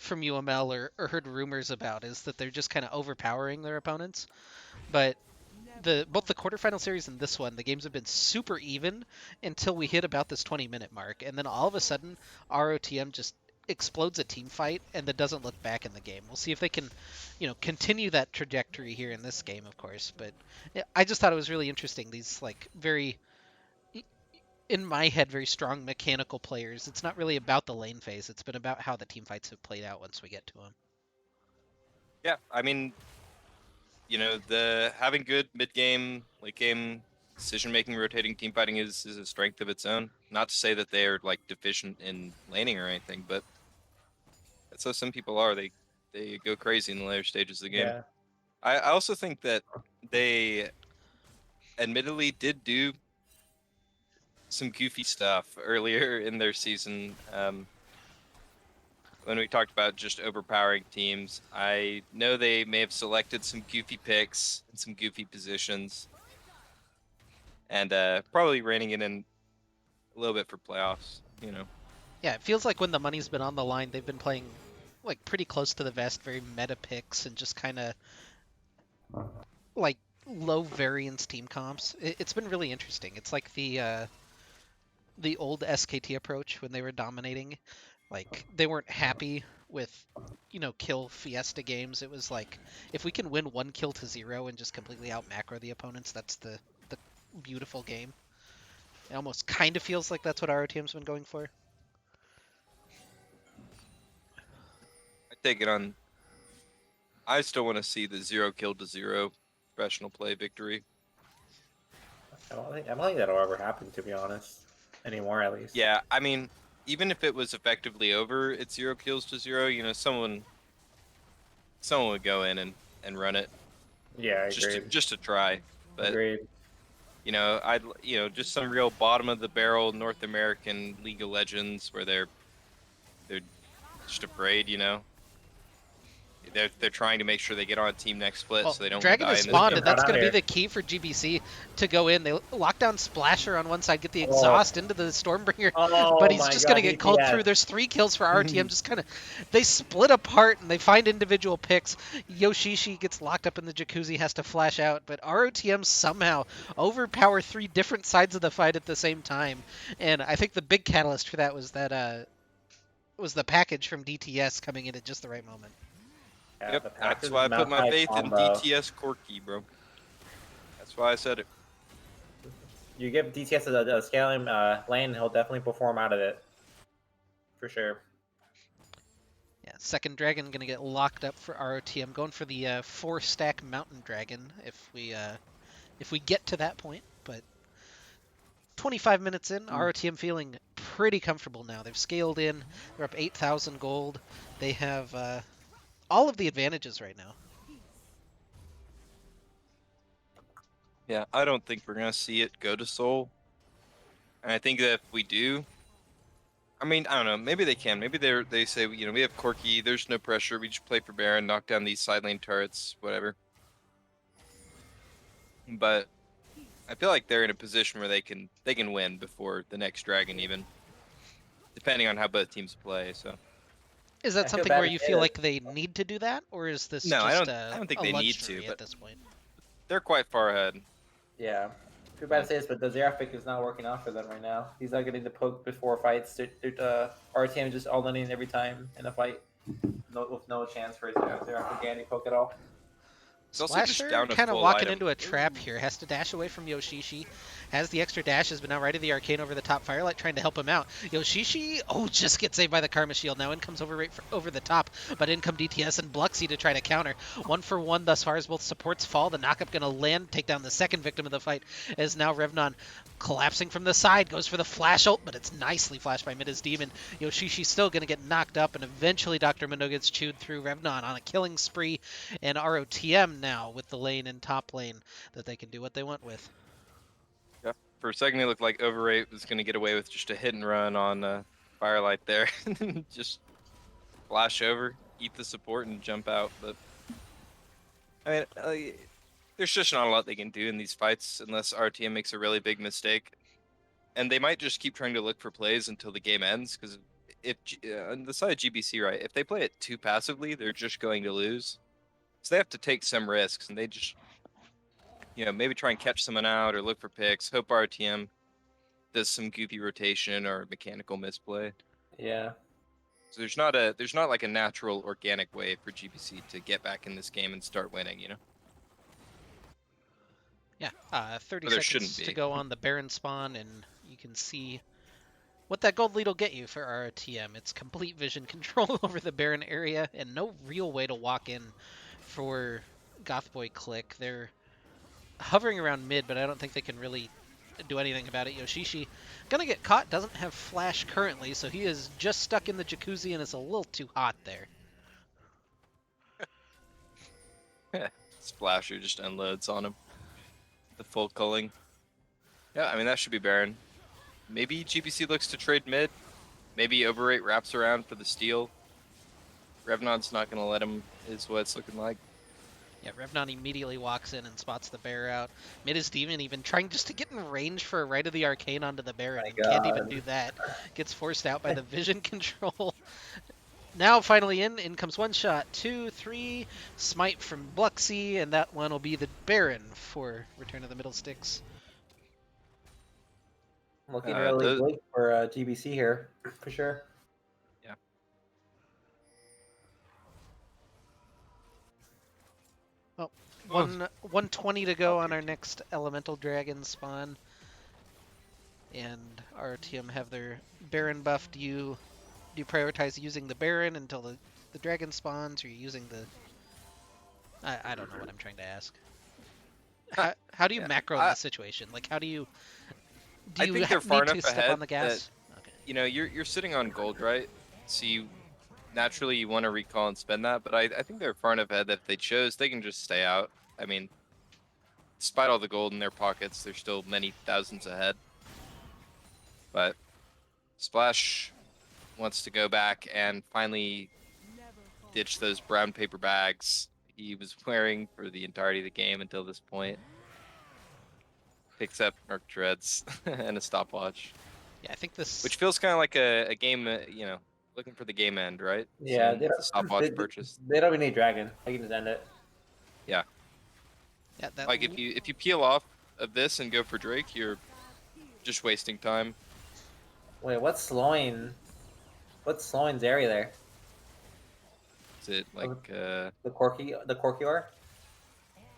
UML or heard rumors about is that they're just kind of overpowering their opponents. But both the quarterfinal series and this one, the games have been super even until we hit about this 20-minute mark, and then all of a sudden ROTM just explodes a team fight and then doesn't look back in the game. We'll see if they can, continue that trajectory here in this game, of course. But I just thought it was really interesting. These like very, in my head, very strong mechanical players. It's not really about the lane phase. It's been about how the team fights have played out once we get to them. Yeah, I mean, the having good mid-game, late-game decision-making, rotating team fighting is a strength of its own. Not to say that they're like deficient in laning or anything, but that's how some people are. They go crazy in the later stages of the game. Yeah. I also think that they admittedly did do some goofy stuff earlier in their season. When we talked about just overpowering teams, I know they may have selected some goofy picks and some goofy positions, and probably reining it in a little bit for playoffs. Yeah, it feels like when the money's been on the line, they've been playing like pretty close to the vest, very meta picks, and just kind of like low variance team comps. It's been really interesting. It's like the old SKT approach when they were dominating. Like they weren't happy with kill fiesta games. It was like if we can win 1 kill to 0 and just completely out macro the opponents, that's the beautiful game. It almost kind of feels like that's what ROTM's been going for. I take it on. I still want to see the 0 kill to 0 professional play victory. I don't think that'll ever happen, to be honest. Anymore, at least. Yeah, I mean, even if it was effectively over at 0 kills to 0, someone would go in and run it. Yeah, just to try. But agreed. I'd just some real bottom of the barrel North American League of Legends where they're just afraid, They're trying to make sure they get on team next split, Well, so they don't Dragon die has in this spawned, game. and that's Out going to be here. the key for GBC to go in. They lock down Splasher on one side, get the Oh. exhaust into the Stormbringer, Oh but he's my just going to God, get called DPS. through. There's 3 kills for RTM. Just kind of, they split apart and they find individual picks. Yoshishi gets locked up in the jacuzzi, has to flash out, but ROTM somehow overpower 3 different sides of the fight at the same time. And I think the big catalyst for that was the package from DTS coming in at just the right moment. Yeah, Yep, the that's passive why I put my Mount faith in combo. DTS Corky, bro. That's why I said it. You give DTS a scaling lane, he'll definitely perform out of it. For sure. Yeah, second dragon gonna get locked up for ROTM. Going for the 4-stack mountain dragon if we get to that point. But 25 minutes in, ROTM feeling pretty comfortable now. They've scaled in. They're up 8,000 gold. They have all of the advantages right now. Yeah, I don't think we're gonna see it go to Seoul. And I think that if we do, I mean, I don't know. Maybe they can. Maybe they say, you know, we have Corky. There's no pressure. We just play for Baron, knock down these side lane turrets, whatever. But I feel like they're in a position where they can win before the next dragon, even depending on how both teams play. So Is I that feel something bad where to you say feel that. like they need to do that, or is this no, just I don't think a they need to, luxury at but this point? they're quite far ahead. Yeah. I feel bad to say this, but the Xerath pick is not working out for them right now. He's not getting the poke before fights. RTM just all in every time in a fight. With no chance for Xerath to get any poke at all. It's also just Splasher down to kind of full walking item. into a trap here. Has to dash away from Yoshishi. Has the extra dashes, but now right of the arcane over the top. Firelight trying to help him out. Yoshishi, just gets saved by the Karma Shield. Now in comes over the top, but in come DTS and Bluxy to try to counter. 1 for 1 thus far as both supports fall. The knockup going to land, take down the second victim of the fight, as now Revnon collapsing from the side, goes for the flash ult, but it's nicely flashed by Mida's Demon. Yoshishi still going to get knocked up, and eventually Dr. Mundo gets chewed through. Revnon on a killing spree, and ROTM now with the lane and top lane that they can do what they want with. Yeah. For a second, it looked like Overrate was going to get away with just a hit and run on Firelight there. Just flash over, eat the support, and jump out. But I mean, there's just not a lot they can do in these fights unless RTM makes a really big mistake. And they might just keep trying to look for plays until the game ends, because if on the side of GBC, right, if they play it too passively, they're just going to lose. So they have to take some risks, and they just, maybe try and catch someone out or look for picks. Hope RTM does some goofy rotation or mechanical misplay. Yeah. So there's not like a natural organic way for GBC to get back in this game and start winning, Yeah, 30 there seconds shouldn't to be. go on the Baron spawn, and you can see what that gold lead will get you for RTM. It's complete vision control over the Baron area, and no real way to walk in for Gothboy Clique. They're hovering around mid, but I don't think they can really do anything about it. Yoshishi gonna get caught, doesn't have flash currently, so he is just stuck in the jacuzzi, and it's a little too hot there. Splasher just unloads on him. The full culling. Yeah, I mean, that should be Baron. Maybe GBC looks to trade mid. Maybe Overrate wraps around for the steal. Revnon's not going to let him, is what it's looking like. Yeah, Revnon immediately walks in and spots the bear out. Mid is Demon even trying just to get in range for a right of the arcane onto the Baron, and can't even do that. Gets forced out by the vision control. Now finally in comes 1 shot, 2, 3, smite from Bluxy, and that one will be the Baron for Return of the Middlesticks. Looking really bleak for GBC here, for sure. Yeah. Well, 120 to go on our next Elemental Dragon spawn. And RTM have their Baron buff. Do you prioritize using the Baron until the dragon spawns, or are you using the... I don't know what I'm trying to ask. How do you macro in this situation? Like, how do you... I think they're far enough step ahead on the gas? that, you're sitting on gold, right? So naturally you want to recall and spend that, but I think they're far enough ahead that if they chose, they can just stay out. I mean, despite all the gold in their pockets, they're still many thousands ahead. But Splash wants to go back and finally ditched those brown paper bags he was wearing for the entirety of the game until this point. Picks up Merc Dreads and a stopwatch. Yeah, I think this. Which feels kind of like a game, looking for the game end, right? Yeah, Seeing the stopwatch purchase. they don't even need dragon. I can just end it. Yeah. Yeah, that. Like if you peel off of this and go for Drake, you're just wasting time. Wait, what's slowing Zeri there? Is it like The Corky ore?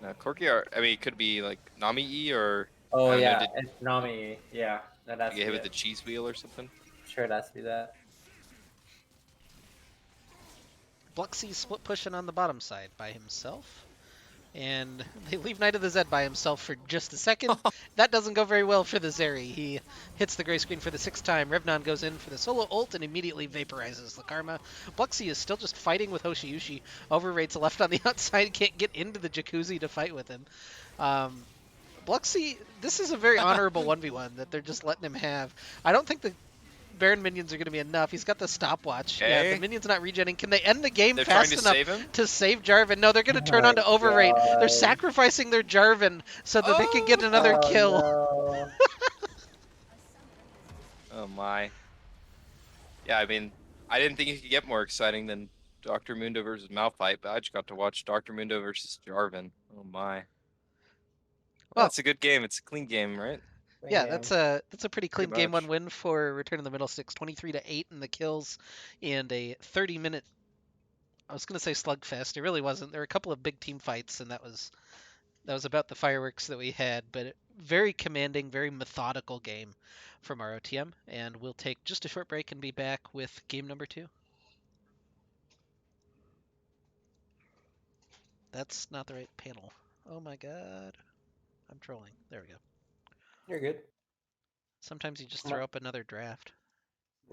no, Corki? I mean, it could be like Nami E or Oh I don't know, yeah, did it's Nami. Yeah, that's you get hit with the cheese wheel or something? Sure, it has to be that. Bluxy split pushing on the bottom side by himself. And they leave Knight of the Zed by himself for just a second. That doesn't go very well for the Zeri. He hits the gray screen for the 6th time. Revnon goes in for the solo ult and immediately vaporizes the Karma. Bluxy is still just fighting with Hoshiushi. Overrate's left on the outside, can't get into the jacuzzi to fight with him. Bluxy, this is a very honorable 1v1 that they're just letting him have. I don't think the Baron minions are going to be enough. He's got the stopwatch. Okay. Yeah, the minions not regenning. Can they end the game They're fast trying to enough save him? to save Jarvan? No, they're going to turn on to Overrate. They're sacrificing their Jarvan so that they can get another kill. No. Oh my. Yeah, I mean, I didn't think it could get more exciting than Dr. Mundo versus Malphite, but I just got to watch Dr. Mundo versus Jarvan. Oh my. Well, it's a good game. It's a clean game, right? Yeah, that's a pretty clean Pretty game 1 much. win for Return of the Middlesticks. 23-8 in the kills and a 30-minute. I was gonna say slugfest. It really wasn't. There were a couple of big team fights, and that was about the fireworks that we had. But very commanding, very methodical game from our OTM. And we'll take just a short break and be back with game number 2. That's not the right panel. Oh my god. I'm trolling. There we go. You're good. Sometimes you just throw up another draft.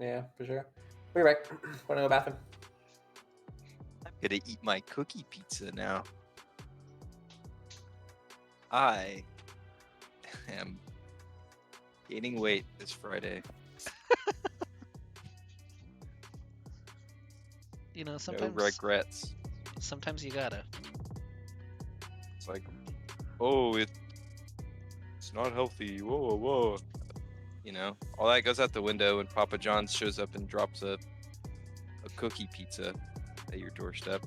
Yeah, for sure. Be right back. Wanna go bathroom? I'm gonna eat my cookie pizza now. I am gaining weight this Friday. You know, No sometimes regrets. you gotta. It's like, oh, it's not healthy. Whoa, whoa. You know, all that goes out the window when Papa John's shows up and drops a cookie pizza at your doorstep.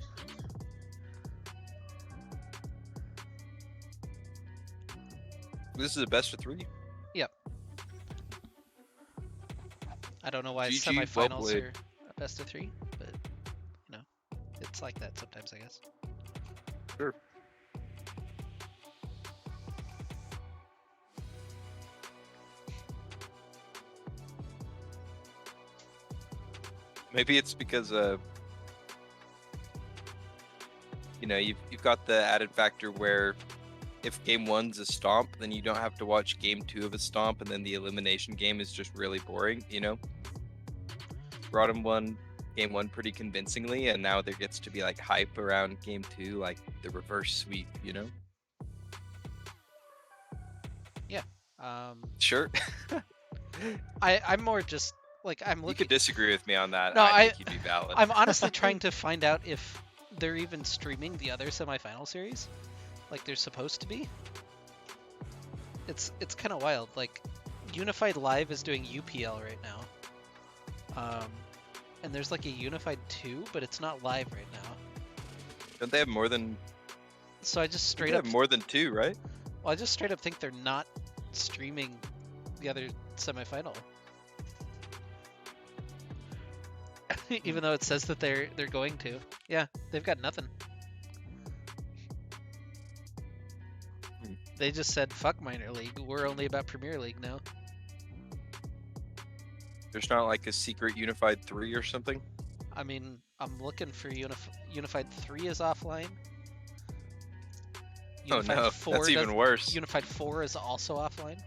This is a best of 3. Yep. I don't know why GG, well semifinals played. are a best of 3, but you know, it's like that sometimes, I guess. Sure. Maybe it's because you've got the added factor where if game 1's a stomp, then you don't have to watch game 2 of a stomp, and then the elimination game is just really boring, you know? Rodham won game 1 pretty convincingly, and now there gets to be like hype around game 2, like the reverse sweep, you know? Yeah. Sure. I'm more just like I'm You looking. could disagree with me on that. No, I think you'd be valid. I'm honestly trying to find out if they're even streaming the other semifinal series, like they're supposed to be. It's kind of wild. Like, Unified Live is doing UPL right now, and there's like a Unified 2, but it's not live right now. Don't they have more than? So I just straight They up. have more than 2, right? Well, I just straight up think they're not streaming the other semifinal. Even though it says that they're going to. Yeah, they've got nothing. They just said, fuck minor league, we're only about Premier League now. There's not like a secret Unified 3 or something? I mean, I'm looking for Unified 3 is offline. Unified oh no, 4 that's even worse. Unified 4 is also offline.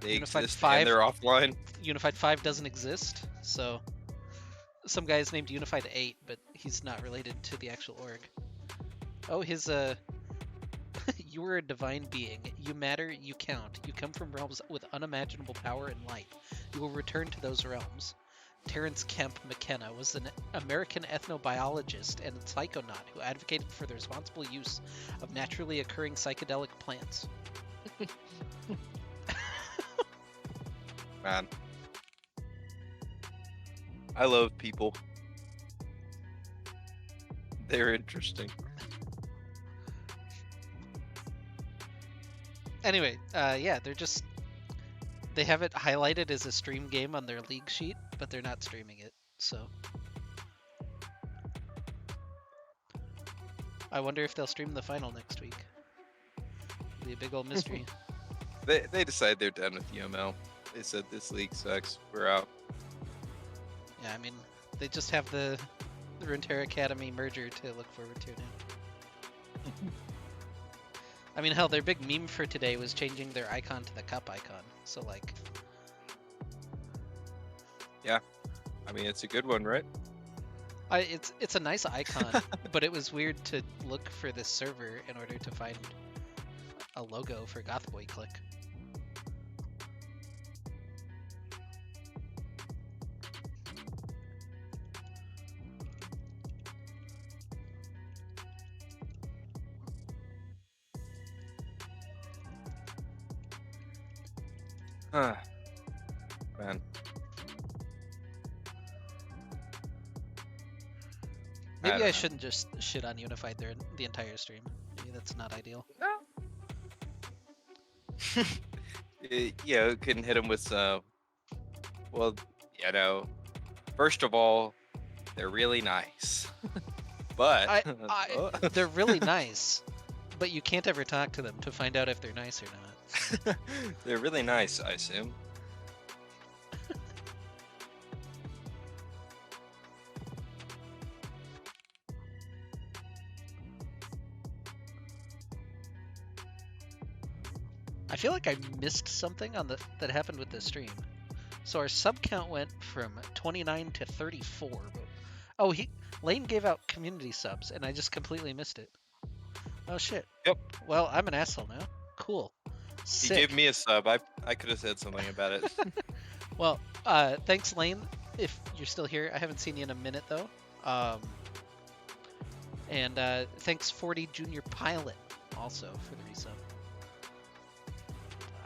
They Unified exist 5 and they're offline. Unified 5 doesn't exist, so some guy is named Unified 8, but he's not related to the actual org. Oh, his you are a divine being. You matter, you count. You come from realms with unimaginable power and light. You will return to those realms. Terence Kemp McKenna was an American ethnobiologist and psychonaut who advocated for the responsible use of naturally occurring psychedelic plants. Man, I love people. They're interesting. Anyway, yeah, they have it highlighted as a stream game on their league sheet, but they're not streaming it, so I wonder if they'll stream the final next week. It'll be a big old mystery. They decided they're done with UML. They said this league sucks. We're out. Yeah, I mean, they just have the Runeterra Academy merger to look forward to now. I mean, hell, their big meme for today was changing their icon to the cup icon. So, like... Yeah. I mean, it's a good one, right? It's a nice icon, but it was weird to look for this server in order to find a logo for Gothboy Clique. Man. Maybe I know. shouldn't just shit on Unified the entire stream. Maybe that's not ideal. Yeah, it couldn't hit him with well, you know, first of all, they're really nice. But they're really nice, but you can't ever talk to them to find out if they're nice or not. They're really nice, I assume. I feel like I missed something on that happened with the stream. So our sub count went from 29 to 34. Oh, Lane gave out community subs, and I just completely missed it. Oh shit. Yep. Well, I'm an asshole now. Cool. Sick. He gave me a sub. I could have said something about it. Well, thanks, Lane. If you're still here, I haven't seen you in a minute though. And thanks, 40 Junior Pilot, also for the resub.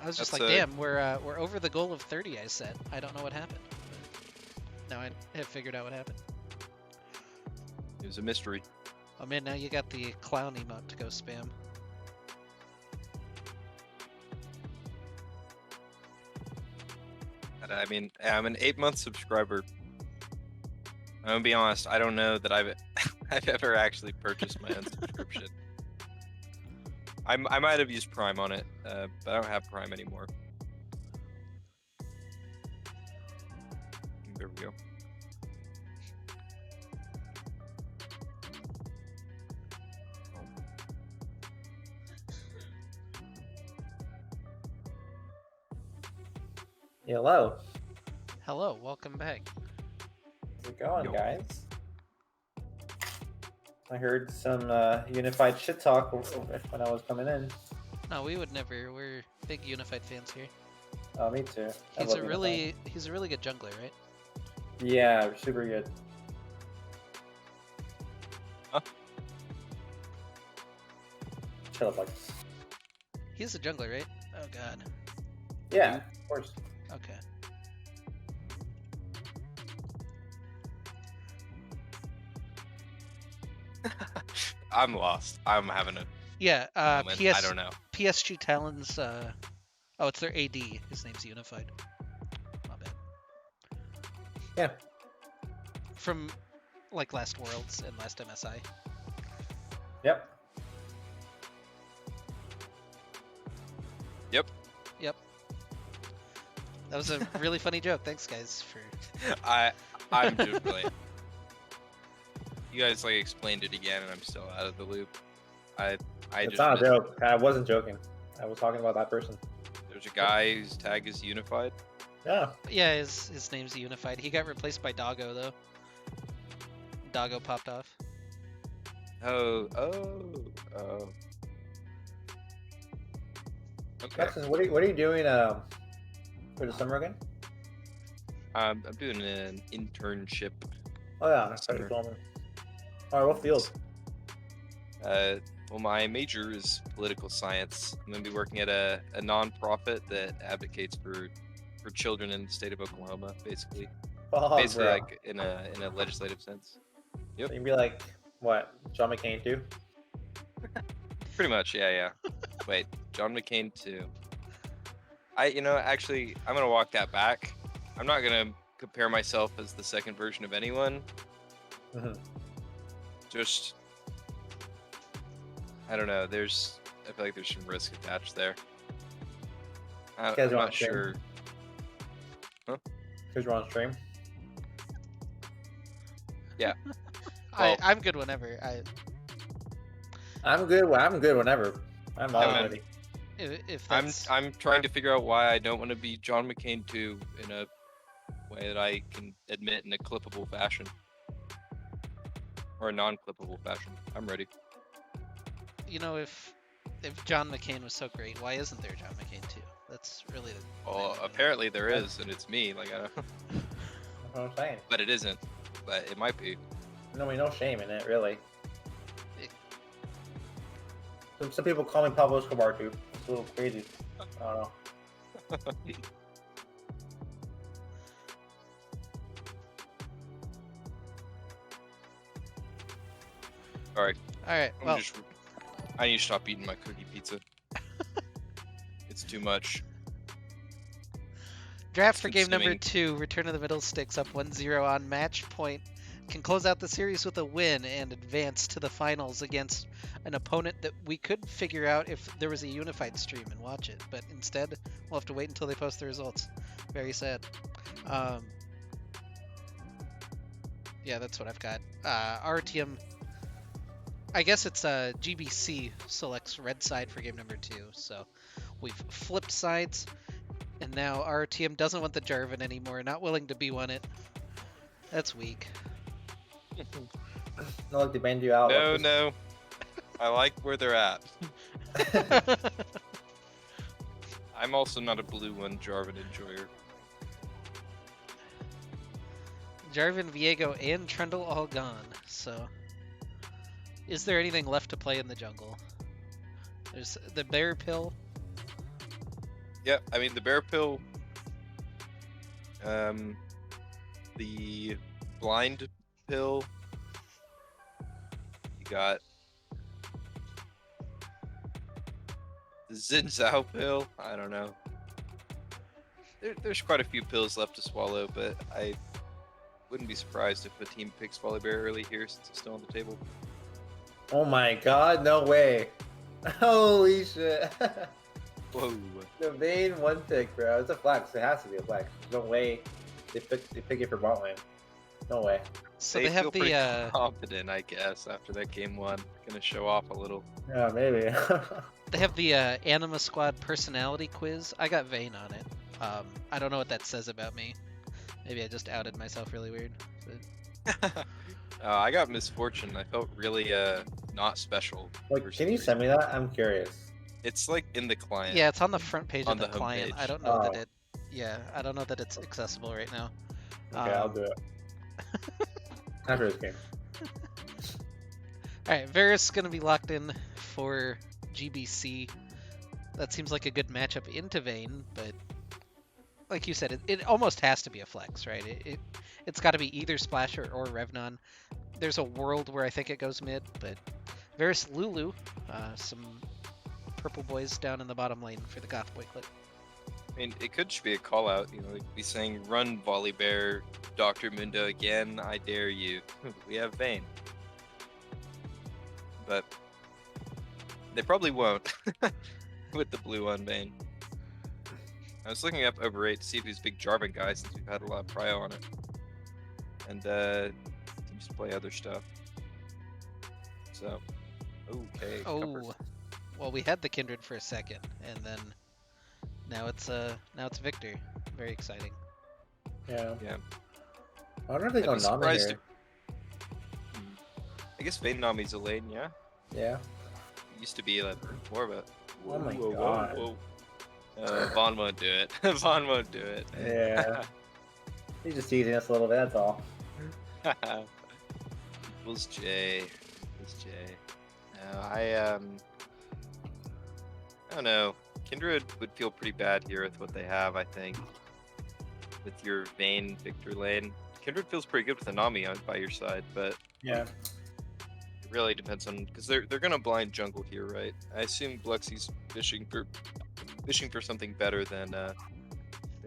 I was just damn, we're over the goal of 30 I set. I don't know what happened. But now I have figured out what happened. It was a mystery. Oh man, now you got the clown emote to go spam. I mean, I'm an 8-month subscriber. I'm gonna be honest. I don't know that I've ever actually purchased my own subscription. I might have used Prime on it, but I don't have Prime anymore. There we go. Hello. Hello, welcome back. How's it going, guys? I heard some unified shit talk when I was coming in. No, we would never. We're big Unified fans here. Oh, me too. He's a really good jungler, right? Yeah, super good. Huh? Chill up, like. He's a jungler, right? Oh god. Yeah, of course. Okay. I'm lost. I'm having a Yeah. moment. I don't know. PSG Talon's. Oh, it's their AD. His name's Unified. My bad. Yeah. From like last Worlds and last MSI. Yep. Yep. Yep. That was a really funny joke. Thanks, guys, for. I'm just playing. You guys like explained it again, and I'm still out of the loop. It's just not a joke. I wasn't joking. I was talking about that person. There's a guy whose tag is Unified. Yeah. Yeah, his name's Unified. He got replaced by Doggo though. Doggo popped off. Oh. Okay. Jackson, what are you doing for the summer again? I'm doing an internship. Oh yeah, that's right. You Summer. told me. All right, what field? Well, my major is political science. I'm gonna be working at a non-profit that advocates for children in the state of Oklahoma, basically. Oh, Basically, bro. like in a legislative sense. Yep. So you'd be like, what? John McCain too? Pretty much, yeah. Wait, John McCain too. Actually, I'm gonna walk that back. I'm not gonna compare myself as the second version of anyone. Mm-hmm. Just, I don't know. I feel like there's some risk attached there. I'm not sure. Huh? Because you're on stream. Yeah. Well, I'm good whenever. I'm good. I'm good whenever. I'm always man. ready. If that's I'm trying to figure out why I don't want to be John McCain 2 in a way that I can admit in a clippable fashion. Or a non-clippable fashion. I'm ready. if John McCain was so great, why isn't there John McCain too? That's really the. Well, apparently there is, and it's me. Like I don't. That's what I'm saying. But it isn't. But it might be. No shame in it, really. Some people call me Pablo Escobar too. It's a little crazy. I don't know. All right. All right. Well, I need to stop eating my cookie pizza. It's too much. draft for game number consuming. 2, Return of the Middlsticks up 1-0 on match point. Can close out the series with a win and advance to the finals against an opponent that we could figure out if there was a unified stream and watch it, but instead we'll have to wait until they post the results. Very sad. Yeah, that's what I've got. Our team, I guess it's GBC selects red side for game number 2, so we've flipped sides, and now our team doesn't want the Jarvan anymore, not willing to be one it. That's weak. Not like they banned you out. No. I like where they're at. I'm also not a blue one Jarvan enjoyer. Jarvan, Viego, and Trundle all gone, so is there anything left to play in the jungle? There's the Bear Pill. Yeah, I mean the Bear Pill, the Blind Pill, you got the Xin Zhao Pill, I don't know. There's quite a few pills left to swallow, but I wouldn't be surprised if a team picks Volibear early here since it's still on the table. Oh my god, no way. Holy shit. Whoa. The main one pick, bro. It's a flex. It has to be a flex. There's no way they pick it for bot lane. No way. So they have feel pretty the confident, I guess, after that game 1. Gonna show off a little. Yeah, maybe. they have the Anima Squad personality quiz. I got Vayne on it. I don't know what that says about me. Maybe I just outed myself really weird. But... I got Misfortune. I felt really not special. Like, can you send me that? I'm curious. It's like in the client. Yeah, it's on the front page On of the the client. homepage. I don't know that it. Yeah, I don't know that it's accessible right now. Okay, I'll do it. After this game. Alright, Varus is going to be locked in for GBC. That seems like a good matchup into Vayne, but like you said, it almost has to be a flex, right? It's got to be either Splasher or Revnon. There's a world where I think it goes mid, but Varus Lulu, some purple boys down in the bottom lane for the Goth boy clip. I mean, it could just be a call out. You know, it could be saying, "Run, Volibear, Dr. Mundo again. I dare you." We have Vayne, but they probably won't with the blue on Vayne. I was looking up over 8 to see if he's a big Jarvan guy since we've had a lot of prio on it, and seems to play other stuff. So, okay. Oh, well, we had the Kindred for a second, and then now it's Victor. Very exciting. Yeah. Yeah. I wonder if they go Nami here. I guess Vayne Nami's a lane, yeah? Yeah. It used to be like more of a... Oh my god. Vaughn won't do it. Vaughn won't do it. Yeah. He's just teasing us a little bit. That's all. Equals J. No, I don't know. Kindred would feel pretty bad here with what they have, I think. With your Vayne Victor lane. Kindred feels pretty good with Anami by your side, but yeah, it really depends on, because they're gonna blind jungle here, right? I assume Blexi's fishing for something better than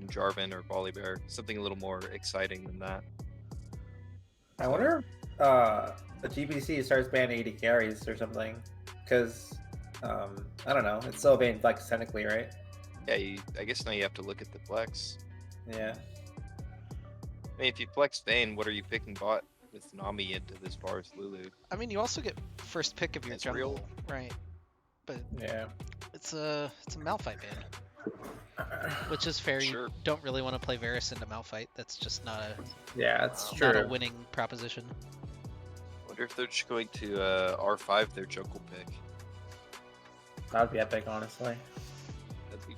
Jarvan or Volibear, something a little more exciting than that. I wonder the GPC starts banning 80 carries or something, because I don't know, it's still Vayne Flex technically, right? Yeah, I guess now you have to look at the flex. Yeah. I mean, if you flex Vayne, what are you picking bot with Nami into this far as Lulu? I mean, you also get first pick of your That's jungle, real. right? But Yeah. it's a Malphite ban, which is fair. Sure. You don't really want to play Varus into Malphite. That's just not it's not a true. winning proposition. Wonder if they're just going to R5 their jungle pick. That'd be epic, honestly. That'd be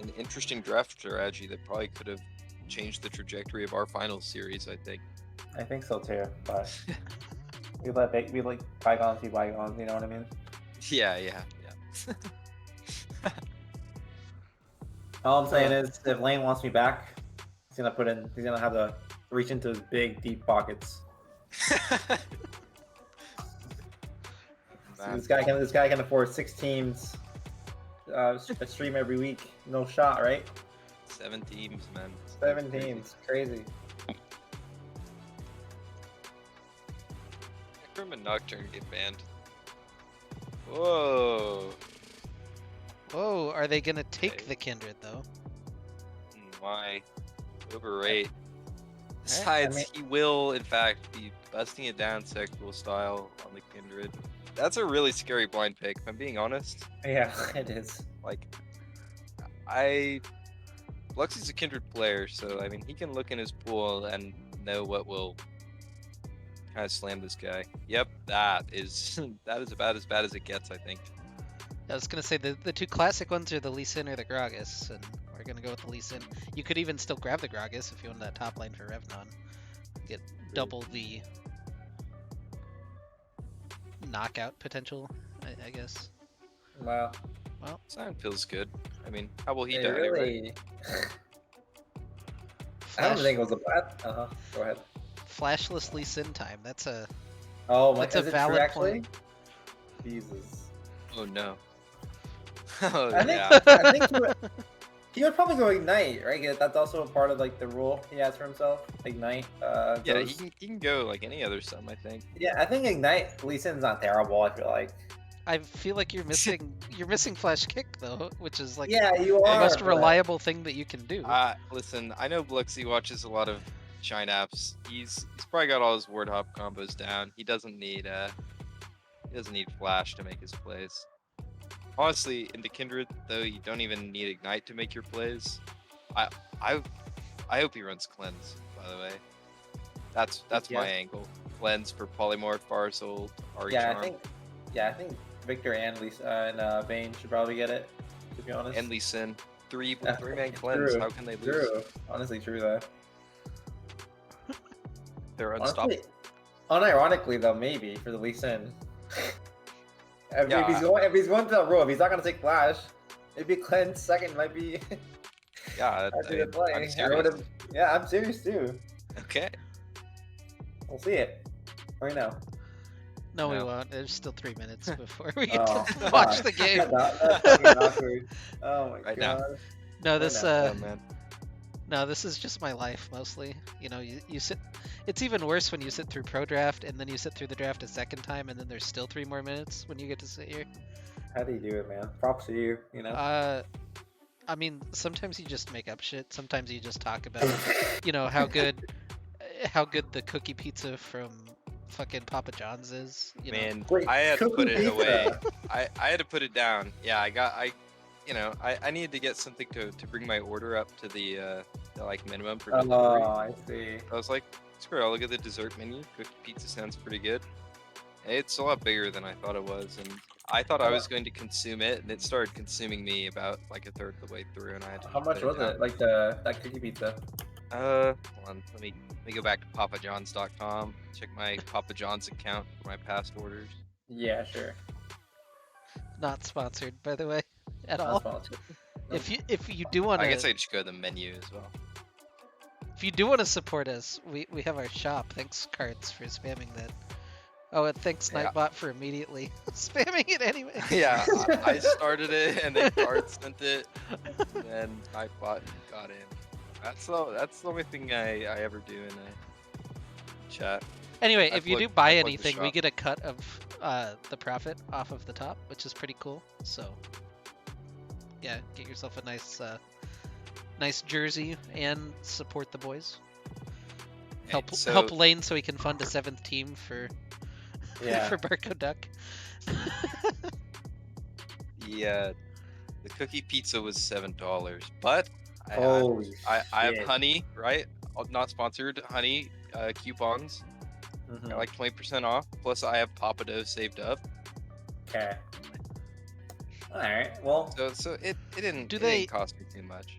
an interesting draft strategy that probably could have changed the trajectory of our finals series, I think. I think so too, but we like bygones be bygones, you know what I mean? Yeah. All I'm saying is, if Lane wants me back, he's gonna have to reach into his big, deep pockets. So this guy can afford 6 teams, a stream every week, no shot, right? 7 teams, man. 7 teams, crazy. Necrom and Nocturne get banned. Whoa. Whoa, are they gonna take the Kindred though? Why? Overrate. Right, Besides, he will, in fact, be busting it down sexual style on the Kindred. That's a really scary blind pick, if I'm being honest. Yeah, it is. Like, Luxie's a Kindred player, so, I mean, he can look in his pool and know what will kind of slam this guy. Yep, that is about as bad as it gets, I think. I was gonna say the two classic ones are the Lee Sin or the Gragas, and we're gonna go with the Lee Sin. You could even still grab the Gragas if you want that top lane for Revnon. Get double the knockout potential, I guess. Wow. Well, Sion feels good. I mean, how will he die? Really... I don't think it was a bad. Go ahead. Flashless Lee Sin time. That's a that's a valid actually? point. Jesus. Oh no. Oh I think, yeah. I think he would probably go Ignite, right? That's also a part of like the rule he has for himself. Ignite. Yeah, he can go like any other sum, I think. Yeah, I think Ignite Lee Sin's not terrible. I feel like. I feel like you're missing Flash Kick though, which is like yeah, you the are, most reliable thing that you can do. Listen, I know Bluxy watches a lot of Shine apps. He's probably got all his ward hop combos down. He doesn't need Flash to make his plays. Honestly, into Kindred though, you don't even need Ignite to make your plays. I hope he runs Cleanse, by the way. That's my angle. Cleanse for Polymorph, Farsoul, Ari Charm. I think Victor and Lisa and Vayne should probably get it, to be honest. And Lee Sin. Three-man Cleanse. How can they lose? True. Honestly, true though. They're unstoppable. Unironically though, maybe for the Lee Sin. If he's going to the rule, if he's not gonna take Flash, maybe Cleanse second might be. Yeah, I'm serious. Yeah, I'm serious too. Okay. We'll see it right now. No, we No. won't. There's still 3 minutes before we get Oh, to watch the game. That's fucking awkward. Oh my Right god. now. No, this Oh, man. no, this is just my life mostly. You know, you sit. It's even worse when you sit through pro draft and then you sit through the draft a second time and then there's still 3 more minutes when you get to sit here. How do you do it, man? Props to you. You know. I mean, sometimes you just make up shit. Sometimes you just talk about, you know, how good the cookie pizza from fucking Papa John's is. You know? Man, Wait, I had to put it pizza. away. I had to put it down. Yeah, I needed to get something to bring my order up to the like minimum for delivery. Oh, I see. I was like, screw it, I'll look at the dessert menu. Cookie pizza sounds pretty good. It's a lot bigger than I thought it was, and I thought I was going to consume it, and it started consuming me about like a third of the way through, and I had to. How much was it? Like that cookie pizza? Hold on. Let me go back to papajohns.com. Check my Papa John's account for my past orders. Yeah, sure. Not sponsored, by the way, at Not all. sponsored. If you do want I guess to, I just go to the menu as well. if you do want to support us, we have our shop. Thanks, Cards, for spamming that. Oh, and thanks, Yeah. Nightbot, for immediately spamming it anyway. Yeah, I started it, and then Cards sent it, and then Nightbot got in. That's the only thing I ever do in a chat. Anyway, I if you plug- do buy I plug the anything, we shop. get a cut of the profit off of the top, which is pretty cool. So, yeah, get yourself a nice jersey and support the boys. Help so- help Lane so he can fund a 7th team for Yeah. for Barco Duck. The cookie pizza was $7, but Holy I have shit. honey, right? Not sponsored, honey coupons. Mhm. Got like 20% off. Plus, I have Papa Dough saved up. Okay. All right. Well, So it didn't Do it they- didn't cost me too much.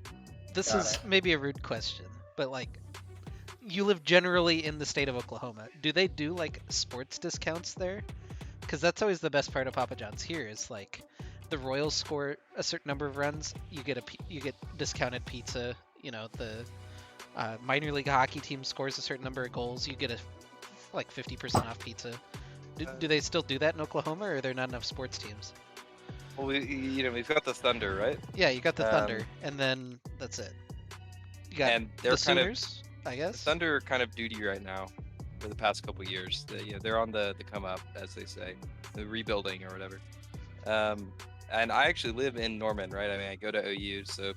This Got is it. maybe a rude question, but like, you live generally in the state of Oklahoma. Do they do like sports discounts there? Because that's always the best part of Papa John's here is like, the Royals score a certain number of runs, you get discounted pizza. You know, the minor league hockey team scores a certain number of goals, you get a like 50% off pizza. Do they still do that in Oklahoma, or are there not enough sports teams? Well, we've got the Thunder, right? Yeah, you got the Thunder, and then that's it. You got And they're the kind of Sooners, I the guess. Thunder are kind of duty right now for the past couple years. They're on the come up, as they say, the rebuilding or whatever. And I actually live in Norman, right? I mean, I go to OU, so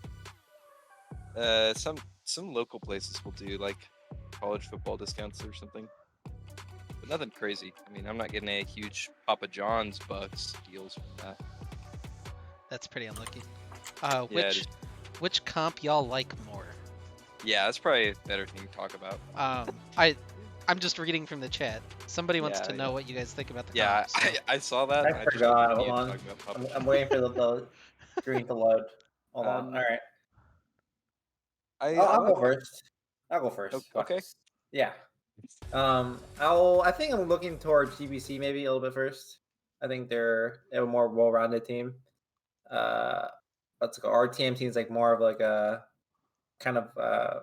some local places will do like college football discounts or something, but nothing crazy. I mean, I'm not getting a huge Papa John's bucks deals from that. That's pretty unlucky. Yeah, it is. Which comp y'all like more? Yeah, that's probably a better thing to talk about. I'm just reading from the chat. Somebody wants Yeah, to know what you guys think about the Yeah, comp. So. I saw that. and I just forgot. continued Hold on. talking about Papa I'm waiting for the screen to load. Hold on. Um, All right. I I'll like go first. I'll go first. Okay. Yeah. I think I'm looking towards GBC maybe a little bit first. I think they have a more well-rounded team. Let's go. Our team seems like more of like a kind of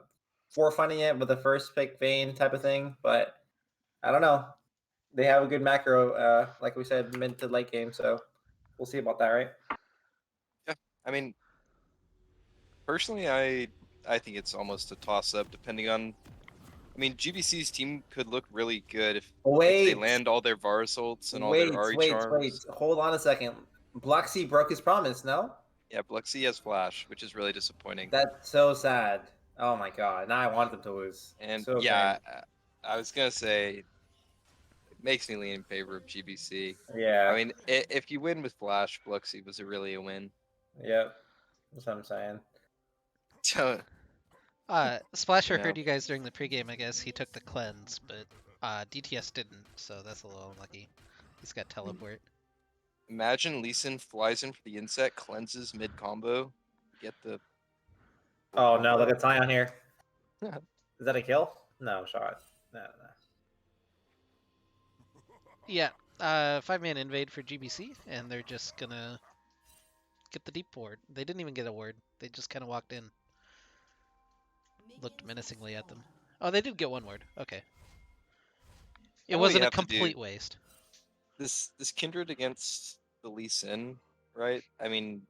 forefronting it with the first pick vein type of thing, but I don't know. They have a good macro, like we said, mid to late game, so we'll see about that, right? Yeah, I mean, personally, I think it's almost a toss-up, depending on. I mean, GBC's team could look really good if they Wait, land all their VAR assaults and all their Ari charms. Hold on a second. Bloxy broke his promise, no? Yeah, Bluxy has Flash, which is really disappointing. That's so sad. Oh my god. Now I want them to lose. And So yeah, I was gonna say it makes me lean in favor of GBC. yeah. I mean, if you win with Flash, Bluxy was really a win. Yep. That's what I'm saying. So, Splasher know. heard you guys during the pregame. I guess he took the cleanse, but DTS didn't, so that's a little unlucky. He's got teleport. Imagine Lee Sin flies in for the insect, cleanses mid combo, get the. Oh no, look at Zion here. Is that a kill? No shot. No. Yeah, 5-man invade for GBC, and they're just gonna get the deep ward. They didn't even get a ward. They just kind of walked in. Looked menacingly at them. Oh, they did get one ward. Okay. It All you wasn't a have to do- complete waste. This Kindred against the Lee Sin, right? I mean,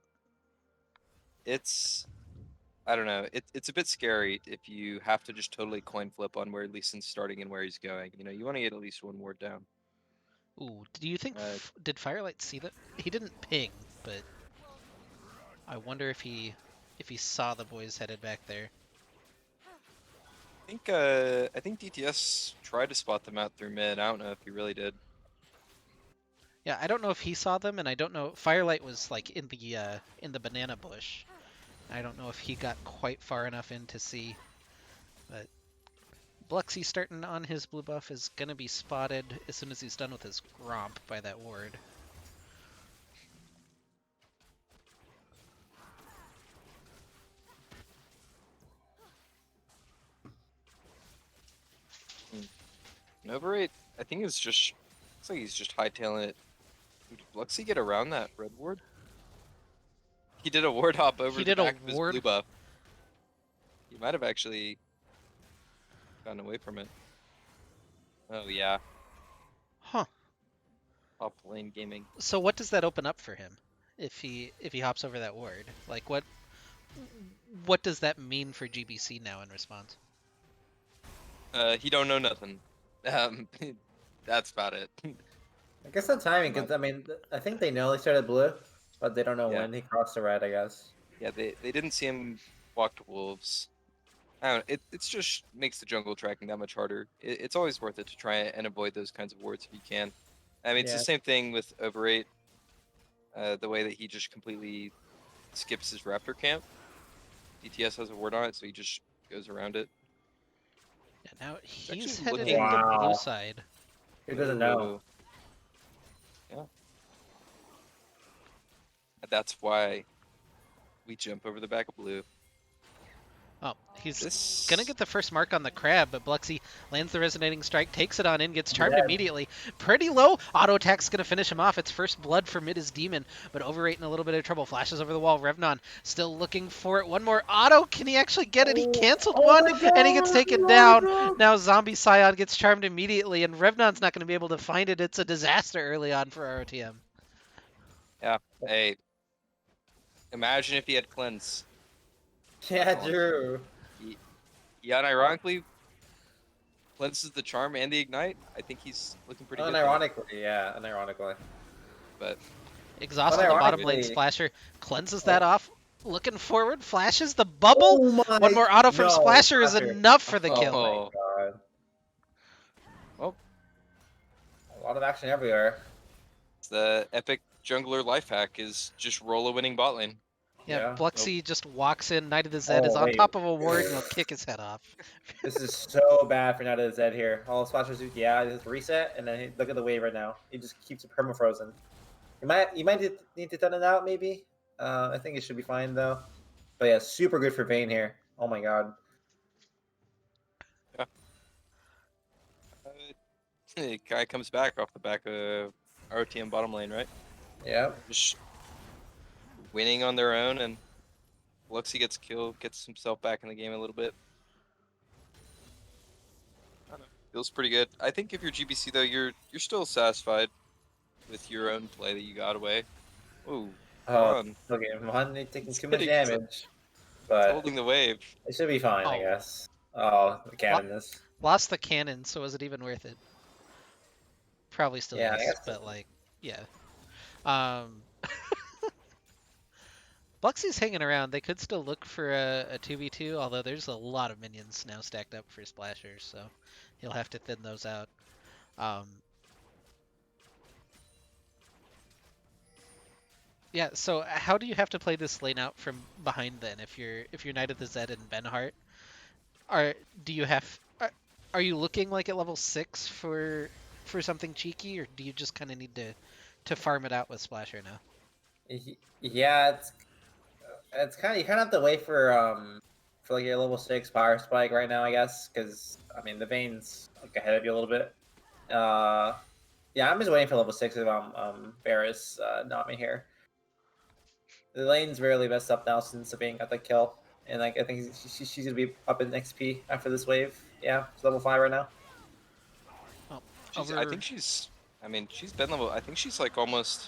I don't know. It's a bit scary if you have to just totally coin flip on where Lee Sin's starting and where he's going. You want to get at least one ward down. Ooh, do you think did Firelight see that? He didn't ping, but I wonder if he saw the boys headed back there. I think DTS tried to spot them out through mid. I don't know if he really did. Yeah, I don't know if he saw them, and I don't know. Firelight was like in the banana bush. I don't know if he got quite far enough in to see. But Bluxy starting on his blue buff is gonna be spotted as soon as he's done with his Gromp by that ward. And over 8, I think it's just, looks like he's just hightailing it. Did Luxy get around that red ward? He did a ward hop over He the did a back of his ward. blue buff. He might have actually gotten away from it. Oh yeah, Huh. top lane gaming. So what does that open up for him if he hops over that ward? Like what does that mean for GBC now in response? He don't know nothing. Um, that's about it. I guess the timing, because I mean, I think they know he started blue, but they don't know Yeah. when he crossed the red. I guess. Yeah, they didn't see him walk to wolves. I don't know, it's just makes the jungle tracking that much harder. It's always worth it to try and avoid those kinds of wards if you can. I mean, it's the Yeah. same thing with over 8. The way that he just completely skips his raptor camp. DTS has a ward on it, so he just goes around it. Yeah, now he's actually headed looking- into blue Wow. side. Who doesn't know? Yeah. That's why we jump over the back of blue. Oh, he's This gonna get the first mark on the crab, but Bluxy lands the resonating strike, takes it on in, gets charmed immediately. Pretty low. Auto attack's gonna finish him off. It's first blood for mid is Demon, but over 8 in a little bit of trouble. Flashes over the wall. Revnon still looking for it. One more auto. Can he actually get it? He canceled one, and he gets taken down. Now Zombie Scion gets charmed immediately, and Revnon's not gonna be able to find it. It's a disaster early on for ROTM. Yeah. Hey. Imagine if he had cleanse. Yeah, Drew. Yeah, and ironically, cleanses the charm and the ignite. I think he's looking pretty good. There. Unironically, yeah, unironically. But Exhausted the bottom lane Unironically- splasher, cleanses that off. Looking forward, flashes the bubble. Oh my- One more auto from no, Splasher is Splasher. enough for the Oh kill. my Oh. god. Well. A lot of action everywhere. the epic jungler life hack is just roll a winning bot lane. Yeah, Yeah. Bluxy just walks in, Knight of the Zed is Oh, on wait. top of a ward, and he'll kick his head off. This is so bad for Knight of the Zed here. All Splashers, yeah, just reset, and then look at the wave right now. He just keeps it perma-frozen. You might need to thin it out, maybe. I think it should be fine, though. But yeah, super good for Vayne here. Oh my god. Guy comes back off the back of RTM bottom lane, right? Yeah. Just winning on their own, and Luxy gets killed, gets himself back in the game a little bit. I don't know. Feels pretty good. I think if you're GBC though, you're still satisfied with your own play that you got away. Ooh, Okay, Mahoney taking too much damage, but holding the wave. it should be fine, I Oh. guess. Oh, the cannon is. Lost the cannon, so was it even worth it? Probably still Yeah, I is, guess but like, yeah. Bluxy's hanging around. They could still look for a 2v2, although there's a lot of minions now stacked up for Splashers, so he'll have to thin those out. Yeah, so how do you have to play this lane out from behind then if you're Knight of the Zed and Benhart? Are you looking like at level 6 for something cheeky, or do you just kind of need to farm it out with Splasher now? Yeah, it's kind of you kind of have to wait for like your level 6 power spike right now, I guess, because I mean the Vayne's like ahead of you a little bit. Yeah, I'm just waiting for level 6 if Varus not me here. The lane's rarely messed up now since the Vayne got the kill, and like I think she's gonna be up in XP after this wave. Yeah, she's level 5 right now. I think she's. I mean, she's been level. I think she's like almost.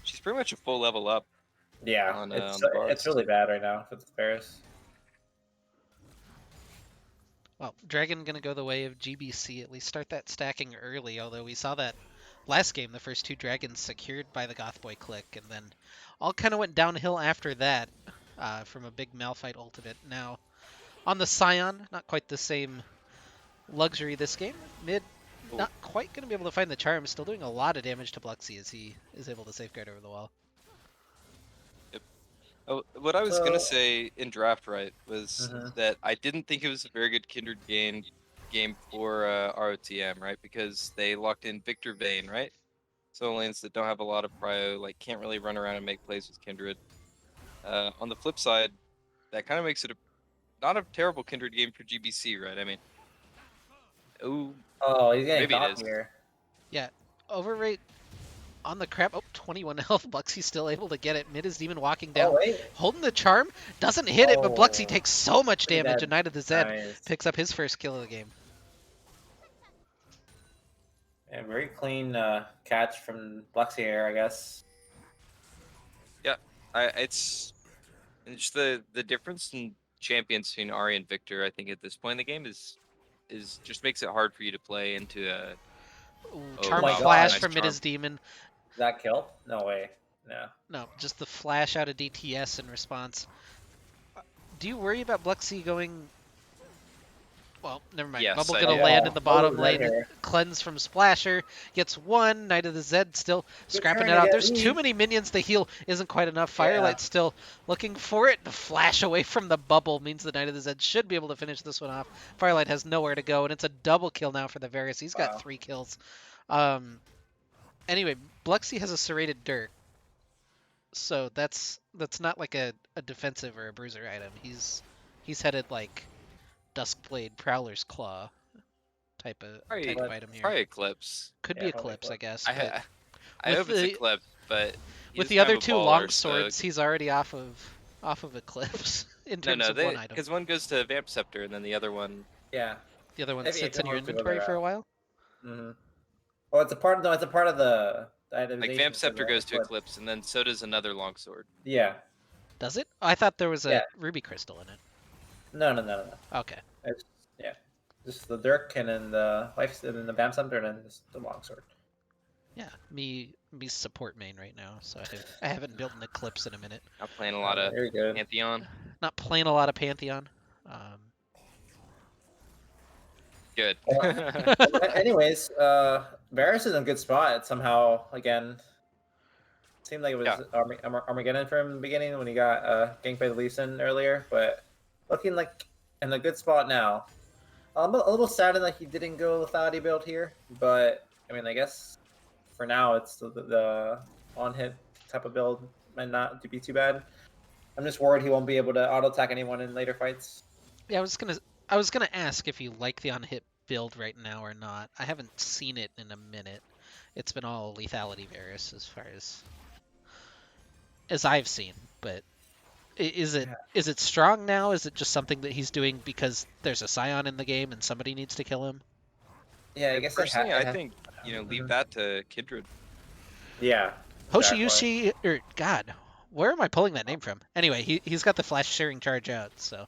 She's pretty much a full level up. Yeah, on it's the bars. really bad right now for the Varus. Well, Dragon gonna go the way of GBC, at least start that stacking early, although we saw that last game, the first 2 dragons secured by the Goth Boy Clique, and then all kind of went downhill after that from a big Malphite ultimate. Now, on the Scion, not quite the same luxury this game. Mid, not quite going to be able to find the charm, still doing a lot of damage to Bluxy as he is able to safeguard over the wall. Oh, what I was gonna say in draft right was that I didn't think it was a very good Kindred game for ROTM, right? Because they locked in Victor Vayne, right? So lanes that don't have a lot of prio, like can't really run around and make plays with Kindred. On the flip side, that kind of makes it not a terrible Kindred game for GBC, right? I mean, Ooh, Oh, he's getting maybe it caught is. here. Yeah, overrate on the crap. Oh, 21 health. Bluxy still able to get it. Mid is Demon walking Oh, down, wait. holding the charm. Doesn't hit it, but Bluxy Oh, takes so much pretty damage, dead. and Knight of the Zed Nice. picks up his first kill of the game. Yeah, very clean catch from Lexi here, I guess. Yeah, it's just the difference in champions between Ari and Victor. I think at this point in the game is just makes it hard for you to play into a. Ooh, Oh charm my wow, God. flash nice from Mid charm. is Demon. Is that kill? No way. No. No, just the flash out of DTS in response. Do you worry about Bluxy going? Well, never mind. Yes, Bubble I gonna do. land in the bottom Right lane. here. Cleanse from Splasher. Gets one. Knight of the Zed still Good scrapping turn it to out. get There's too lead. many minions to heal. Isn't quite enough. Yeah. Firelight still looking for it. The flash away from the bubble means the Knight of the Zed should be able to finish this one off. Firelight has nowhere to go, and it's a double kill now for the Varus. He's got Wow. 3 kills. Anyway, Bluxy has a serrated Dirt. So that's not like a defensive or a bruiser item. He's headed like Duskblade Prowler's Claw type of item here. Probably Eclipse. Could Yeah, be probably Eclipse, I guess. I But I with hope it's the Eclipse, but he with doesn't the have other a two baller, long so swords, he's already off of Eclipse in no, terms no, of one they item. because one goes to Vamp Scepter and then the other one. Yeah. The other one If sits it in your wants to go inventory that for a route. while. Mm-hmm. Oh, it's a part. No, it's a part of the Like itemization Vamp for Scepter the goes to Eclipse. Eclipse, and then so does another longsword. Yeah. Does it? Oh, I thought there was Yeah. a ruby crystal in it. No. Okay. It's, yeah. Just the Dirk and then the life and then the Bam Sumter and then just the longsword. Yeah, me support main right now, so I haven't built an Eclipse in a minute. Not playing a lot of Very good. Pantheon. Not playing a lot of Pantheon. Good. Anyways, Varus is in a good spot somehow. Again, seemed like it was Yeah. Armageddon from the beginning when he got ganked by the Lee Sin earlier, but looking like in a good spot now. I'm a little saddened that he didn't go lethality build here, but I mean, I guess for now it's the on hit type of build might not be too bad. I'm just worried he won't be able to auto attack anyone in later fights. Yeah, I was gonna ask if you like the on-hit build right now or not. I haven't seen it in a minute. It's been all lethality Varus as far as I've seen, but is it strong now? Is it just something that he's doing because there's a Scion in the game and somebody needs to kill him? Yeah, I guess Personally, I think leave that to Kindred. Yeah. Hoshiyushi, or God, where am I pulling that name from? Anyway, he's got the flash sharing charge out, so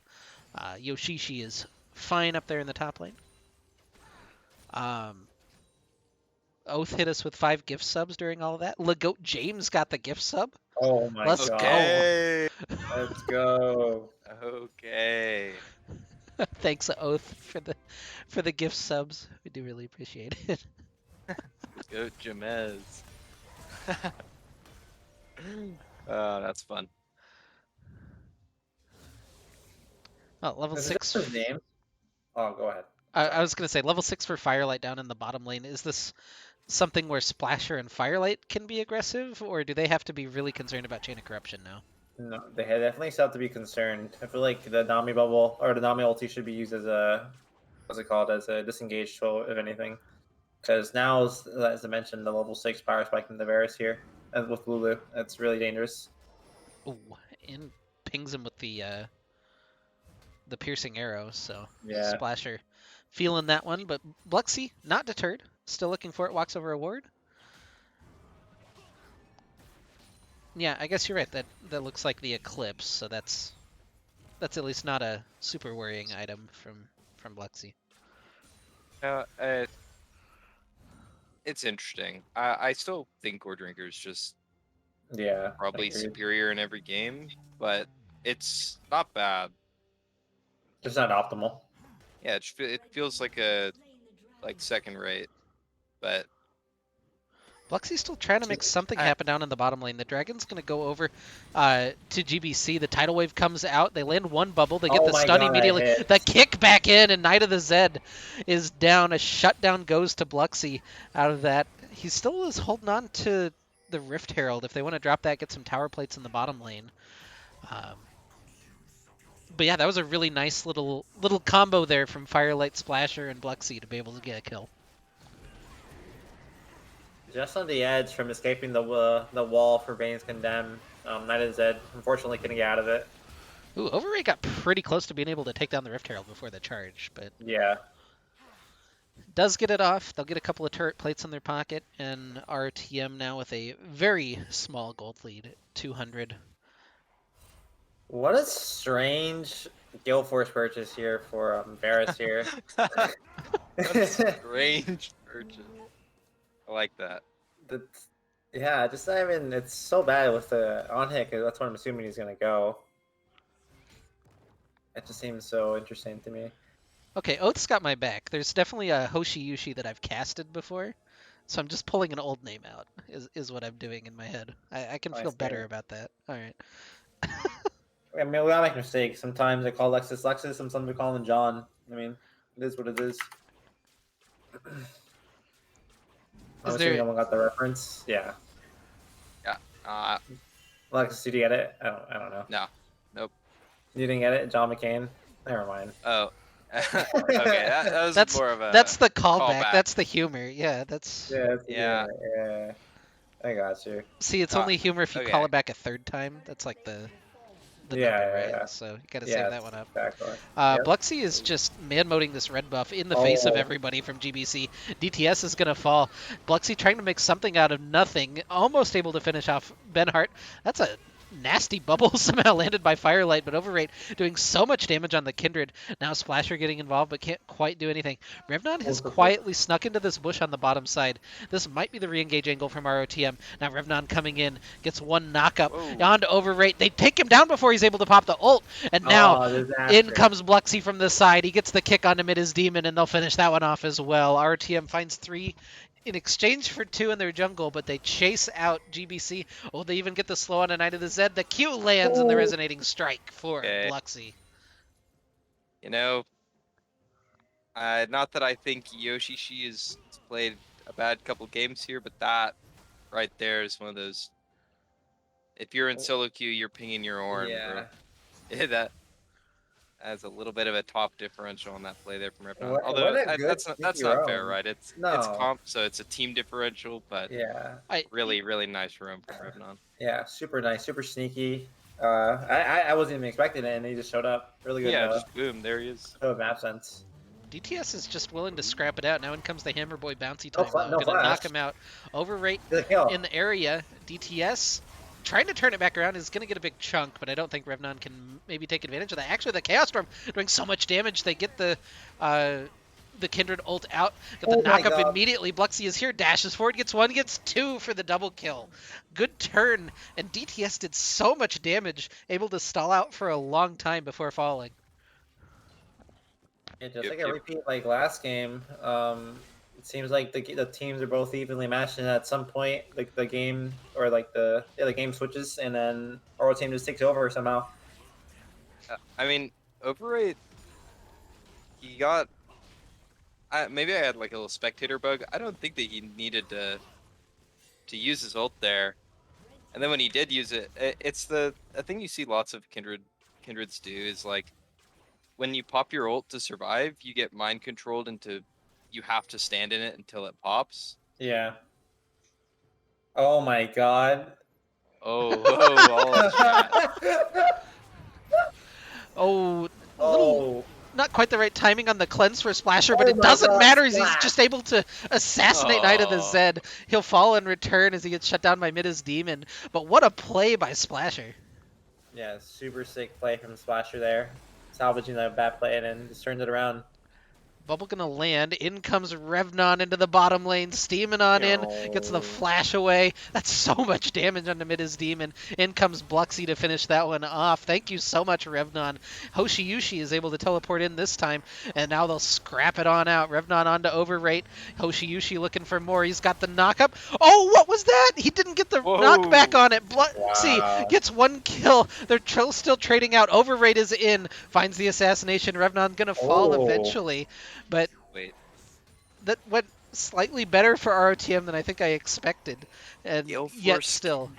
Yoshishi is fine up there in the top lane. Oath hit us with 5 gift subs during all of that. Legoat James got the gift sub. Oh my Let's god. Okay. Let's go. Okay. Thanks, Oath, for the gift subs. We do really appreciate it. Go Jamez. Oh, that's fun. Oh, level Is 6. this his name? Oh, go ahead. I was gonna say level 6 for Firelight down in the bottom lane. Is this something where Splasher and Firelight can be aggressive, or do they have to be really concerned about Chain of Corruption now? No, they definitely still have to be concerned. I feel like the Nami bubble or the Nami ulti should be used as a what's it called, as a disengaged tool, if anything. Because now, as I mentioned, the level 6 power spike in the Varus here with Lulu. That's really dangerous. Ooh, and pings him with the piercing arrow. So Yeah. Splasher feeling that one, but Bluxy not deterred. Still looking for it. Walks over a ward. Yeah, I guess you're right. That looks like the Eclipse. So that's at least not a super worrying item from Bluxy. It's interesting. I still think Gore Drinker is just Yeah. probably agreed. superior in every game, but it's not bad. Just not optimal. Yeah, it feels like a second rate, but Bluxy's still trying to make something happen down in the bottom lane. The Dragon's going to go over to GBC. The tidal wave comes out. They land one bubble. They get the stun immediately. The kick back in, and Knight of the Zed is down. A shutdown goes to Bluxy out of that. He still is holding on to the Rift Herald. If they want to drop that, get some tower plates in the bottom lane. But yeah, that was a really nice little combo there from Firelight, Splasher, and Bluxy to be able to get a kill. Just on the edge from escaping the wall for Bane's Condemn. Knight of Zed unfortunately couldn't get out of it. Ooh, Overrate got pretty close to being able to take down the Rift Herald before the charge, but Yeah. does get it off. They'll get a couple of turret plates in their pocket, and RTM now with a very small gold lead, 200. What a strange Guild Force purchase here for Varus here. What a strange purchase. I like that. Yeah, just I mean, it's so bad with the on hit. That's what I'm assuming he's gonna go. It just seems so interesting to me. Okay, Oath's got my back. There's definitely a Hoshi Yushi that I've casted before, so I'm just pulling an old name out, is what I'm doing in my head. I can feel better about that. All right. I mean, we all make mistakes. Sometimes I call Lexus Lexus, sometimes we call him John. I mean, it is what it is. I'm assuming no one got the reference. Yeah. Yeah. Lexus, did you get it? I don't know. No. Nope. You didn't get it? John McCain? Never mind. Oh. Okay, that was That's more of a. That's the callback. That's the humor. Yeah, that's. Yeah. I got you. See, it's only humor if you call it back a third time. That's like the number, right? Yeah. So you gotta save that one up. Exactly. Bluxy is just man-moding this red buff in the face of everybody from GBC. DTS is gonna fall. Bluxy trying to make something out of nothing, almost able to finish off Benhart. That's a nasty bubble somehow landed by Firelight, but Overrate doing so much damage on the Kindred. Now Splasher getting involved, but can't quite do anything. Revnon has quietly snuck into this bush on the bottom side. This might be the re-engage angle from ROTM. Now Revnon coming in, gets one knockup onto Overrate. They take him down before he's able to pop the ult, and now in comes Bluxy from the side. He gets the kick onto mid his demon, and they'll finish that one off as well. ROTM finds 3 in exchange for 2 in their jungle, but they chase out GBC. Oh, they even get the slow on a Knight of the Zed. The Q lands in the resonating strike for Bluxy. You know, not that I think Yoshishi has played a bad couple games here, but that right there is one of those. If you're in solo queue, you're pinging your horn. Yeah. Bro. That has a little bit of a top differential on that play there from Revnon. Although that's not fair, right? It's comp, so it's a team differential, but really, really nice room from Revnon. Yeah, super nice, super sneaky. I wasn't even expecting it, and he just showed up. Really good. Yeah, just boom, there he is. No map sense. DTS is just willing to scrap it out. Now in comes the Hammer Boy bouncy time. Gonna knock him out. Overrate in the area. DTS trying to turn it back around is going to get a big chunk, but I don't think Revnon can maybe take advantage of that. Actually, the Chaos Storm doing so much damage. They get the Kindred ult out. Get the knockup immediately. Bluxy is here. Dashes forward. Gets 1. Gets 2 for the double kill. Good turn. And DTS did so much damage. Able to stall out for a long time before falling. Yeah, just like a repeat like last game. It seems like the teams are both evenly matched, and at some point, like the game or like the game switches, and then our team just takes over somehow. I mean, Overrate, he got. Maybe I had like a little spectator bug. I don't think that he needed to use his ult there, and then when he did use it, it's a thing you see lots of kindreds do is like when you pop your ult to survive, you get mind controlled into. You have to stand in it until it pops. Yeah. Oh my god. Not quite the right timing on the cleanse for Splasher, but it doesn't matter as he's just able to assassinate Knight of the Zed. He'll fall in return as he gets shut down by Mida's Demon. But what a play by Splasher. Yeah, super sick play from Splasher there. Salvaging that bad play and then just turns it around. Bubble gonna land. In comes Revnon into the bottom lane. Steaming on in. Gets the flash away. That's so much damage onto Mida's Demon. In comes Bluxy to finish that one off. Thank you so much, Revnon. Hoshi Yushi is able to teleport in this time. And now they'll scrap it on out. Revnon onto Overrate. Hoshi Yushi looking for more. He's got the knockup. Oh, what was that? He didn't get the knockback on it. Bluxy gets 1 kill. They're still trading out. Overrate is in. Finds the assassination. Revnon's gonna fall eventually. But that went slightly better for ROTM than I think I expected, and yet still.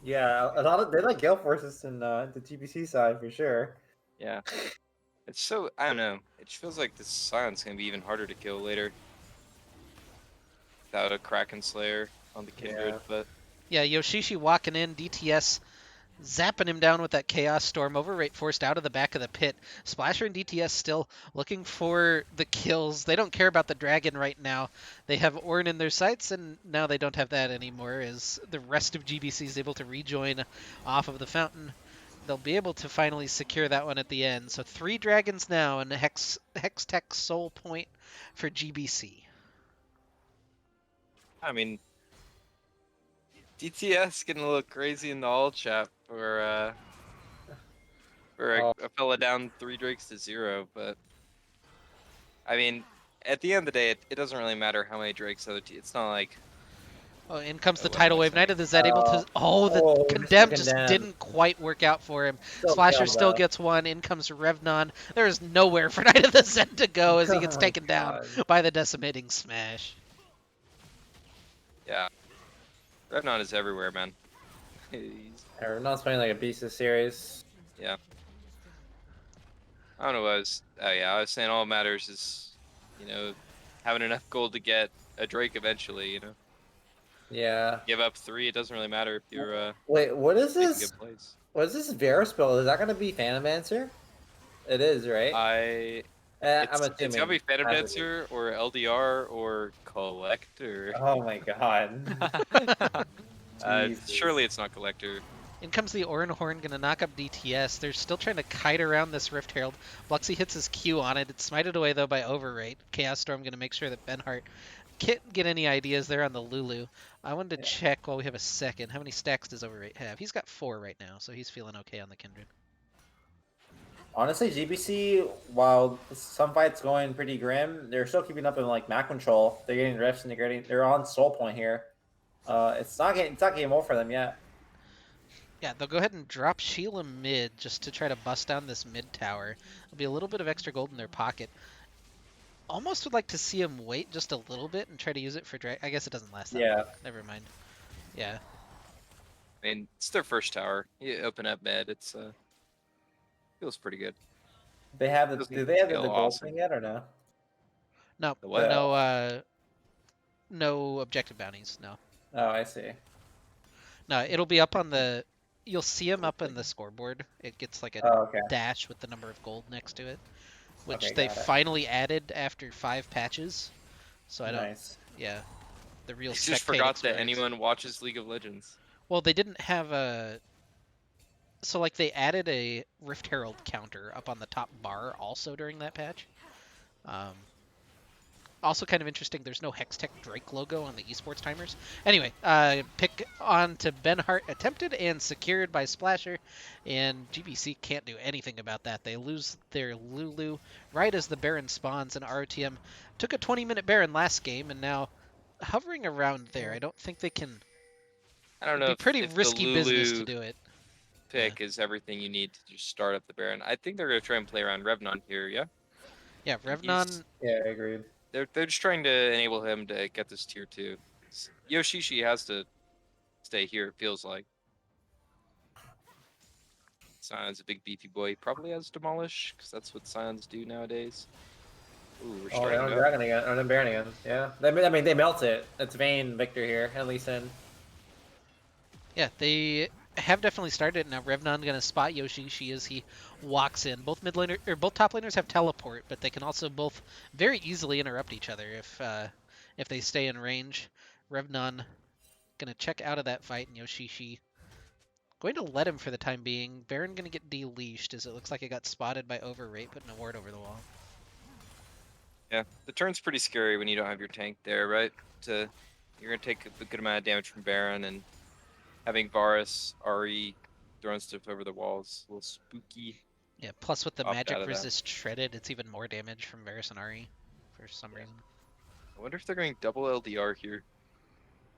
Yeah, they like Gale Forces in the GBC side for sure. Yeah. It's so, I don't know. It just feels like this Scion's gonna be even harder to kill later. Without a Kraken Slayer on the Kindred, Yeah. but Yeah, Yoshishi walking in, DTS zapping him down with that Chaos Storm. Overrate forced out of the back of the pit. Splasher and DTS still looking for the kills. They don't care about the dragon right now. They have Ornn in their sights, and now they don't have that anymore as the rest of GBC is able to rejoin off of the fountain. They'll be able to finally secure that one at the end. So 3 dragons now and a Hextech soul point for GBC. I mean, DTS getting a little crazy in the all chat for Oh, a fella down 3 drakes to 0, but I mean, at the end of the day, it doesn't really matter how many drakes other team. It's not like Oh, in comes the what am tidal I wave. saying? Neither is that able to. Oh, the just the condemn just condemn. didn't quite work out for him. Still Splasher kill still though. gets one. In comes Revnon. There is nowhere for Knight of the Zen to go as he gets Oh my taken down god. by the decimating smash. Yeah, Revnon is everywhere, man. He's, We're not playing like a beast of series. yeah. I don't know what I was. Oh yeah, I was saying all that matters is, having enough gold to get a Drake eventually. Yeah. Give up 3. It doesn't really matter if you're Wait, what is making this? good plays. What is this Vera spell? Is that gonna be Phantom Answer? It is, right? I I'm it's gotta assuming. be Phantom Has to be. Dancer or LDR or Collector. Oh my god. Jesus. Surely it's not Collector. In comes the Orin Horn, gonna knock up DTS. They're still trying to kite around this Rift Herald. Bluxy hits his Q on it. It's smited away though by Overrate. Chaos Storm gonna make sure that Benhart can't get any ideas there on the Lulu. I wanted to check while we have a second. How many stacks does Overrate have? He's got 4 right now, so he's feeling okay on the Kindred. Honestly, GBC, while some fights going pretty grim, they're still keeping up in like map control. They're getting rifts and they're on soul point here. It's not game over for them yet. Yeah, they'll go ahead and drop Sheila mid just to try to bust down this mid tower. There'll be a little bit of extra gold in their pocket. Almost would like to see him wait just a little bit and try to use it for drag. I guess it doesn't last that long. Never mind. Yeah. I mean, it's their first tower. You open up mid. It's feels pretty good. They have the. Do they have the gold awesome. thing yet or no? No. The what? No. No objective bounties. No. Oh, I see. No. It'll be up on the. You'll see him up in the scoreboard. It gets like a okay. dash with the number of gold next to it, which Okay, they got it. finally added after 5 patches. So I don't. Nice. Yeah. The real. I just forgot that anyone watches League of Legends. Well, they didn't have a. So like they added a Rift Herald counter up on the top bar also during that patch. Also kind of interesting, there's no Hextech Drake logo on the esports timers. Anyway, pick on to Benhart attempted and secured by Splasher, and GBC can't do anything about that. They lose their Lulu right as the Baron spawns, and ROTM took a 20-minute Baron last game, and now hovering around there. I don't think they can. I don't know It'd be pretty if risky the business Lulu to do it. pick is everything you need to just start up the Baron. I think they're gonna try and play around Revnon here. Yeah. Yeah, Revnon. Yeah, I agreed. They're just trying to enable him to get this tier 2. Yoshishi has to stay here, it feels like. Sion's a big beefy boy. He probably has Demolish, because that's what Sions do nowadays. Ooh, we're starting Oh, Dragon again. Or then Baron again. Yeah. I mean, they melt it. It's Vayne Victor here, at least in. Yeah, they have definitely started. Now Revnon gonna spot Yoshishi as he walks in. Both both top laners have teleport, but they can also both very easily interrupt each other if they stay in range. Revnon gonna check out of that fight, and Yoshishi going to let him for the time being. Baron gonna get deleashed as it looks like it got spotted by Overrate, putting a ward over the wall. Yeah, the turn's pretty scary when you don't have your tank there, right? You're gonna take a good amount of damage from Baron, and having Varus, Ari throwing stuff over the walls, a little spooky. Yeah, plus with the Opt out magic of that. resist shredded, it's even more damage from Varus and Ari for some reason. I wonder if they're going double LDR here.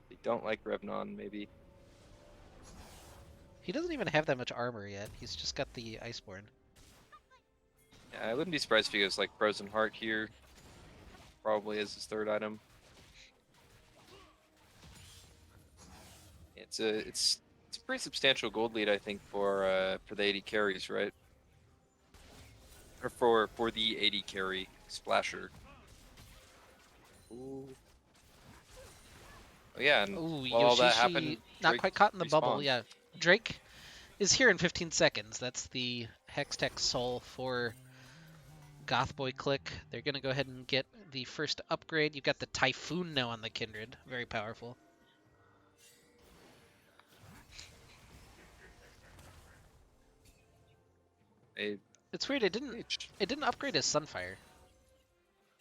They don't like Revnon, maybe. He doesn't even have that much armor yet. He's just got the Iceborne. Yeah, I wouldn't be surprised if he goes like Frozen Heart here. Probably as his 3rd item. It's a pretty substantial gold lead, I think, for the 80 carries, right? Or for the 80 carry splasher. Ooh. Oh yeah, and Ooh, while all that Yoshishi happened, not Drake quite caught in the bubble. respawned. Yeah, Drake is here in 15 seconds. That's the Hextech Soul for Goth Boy Clique. They're going to go ahead and get the first upgrade. You've got the Typhoon now on the Kindred. Very powerful. They, It's weird. It didn't upgrade as Sunfire.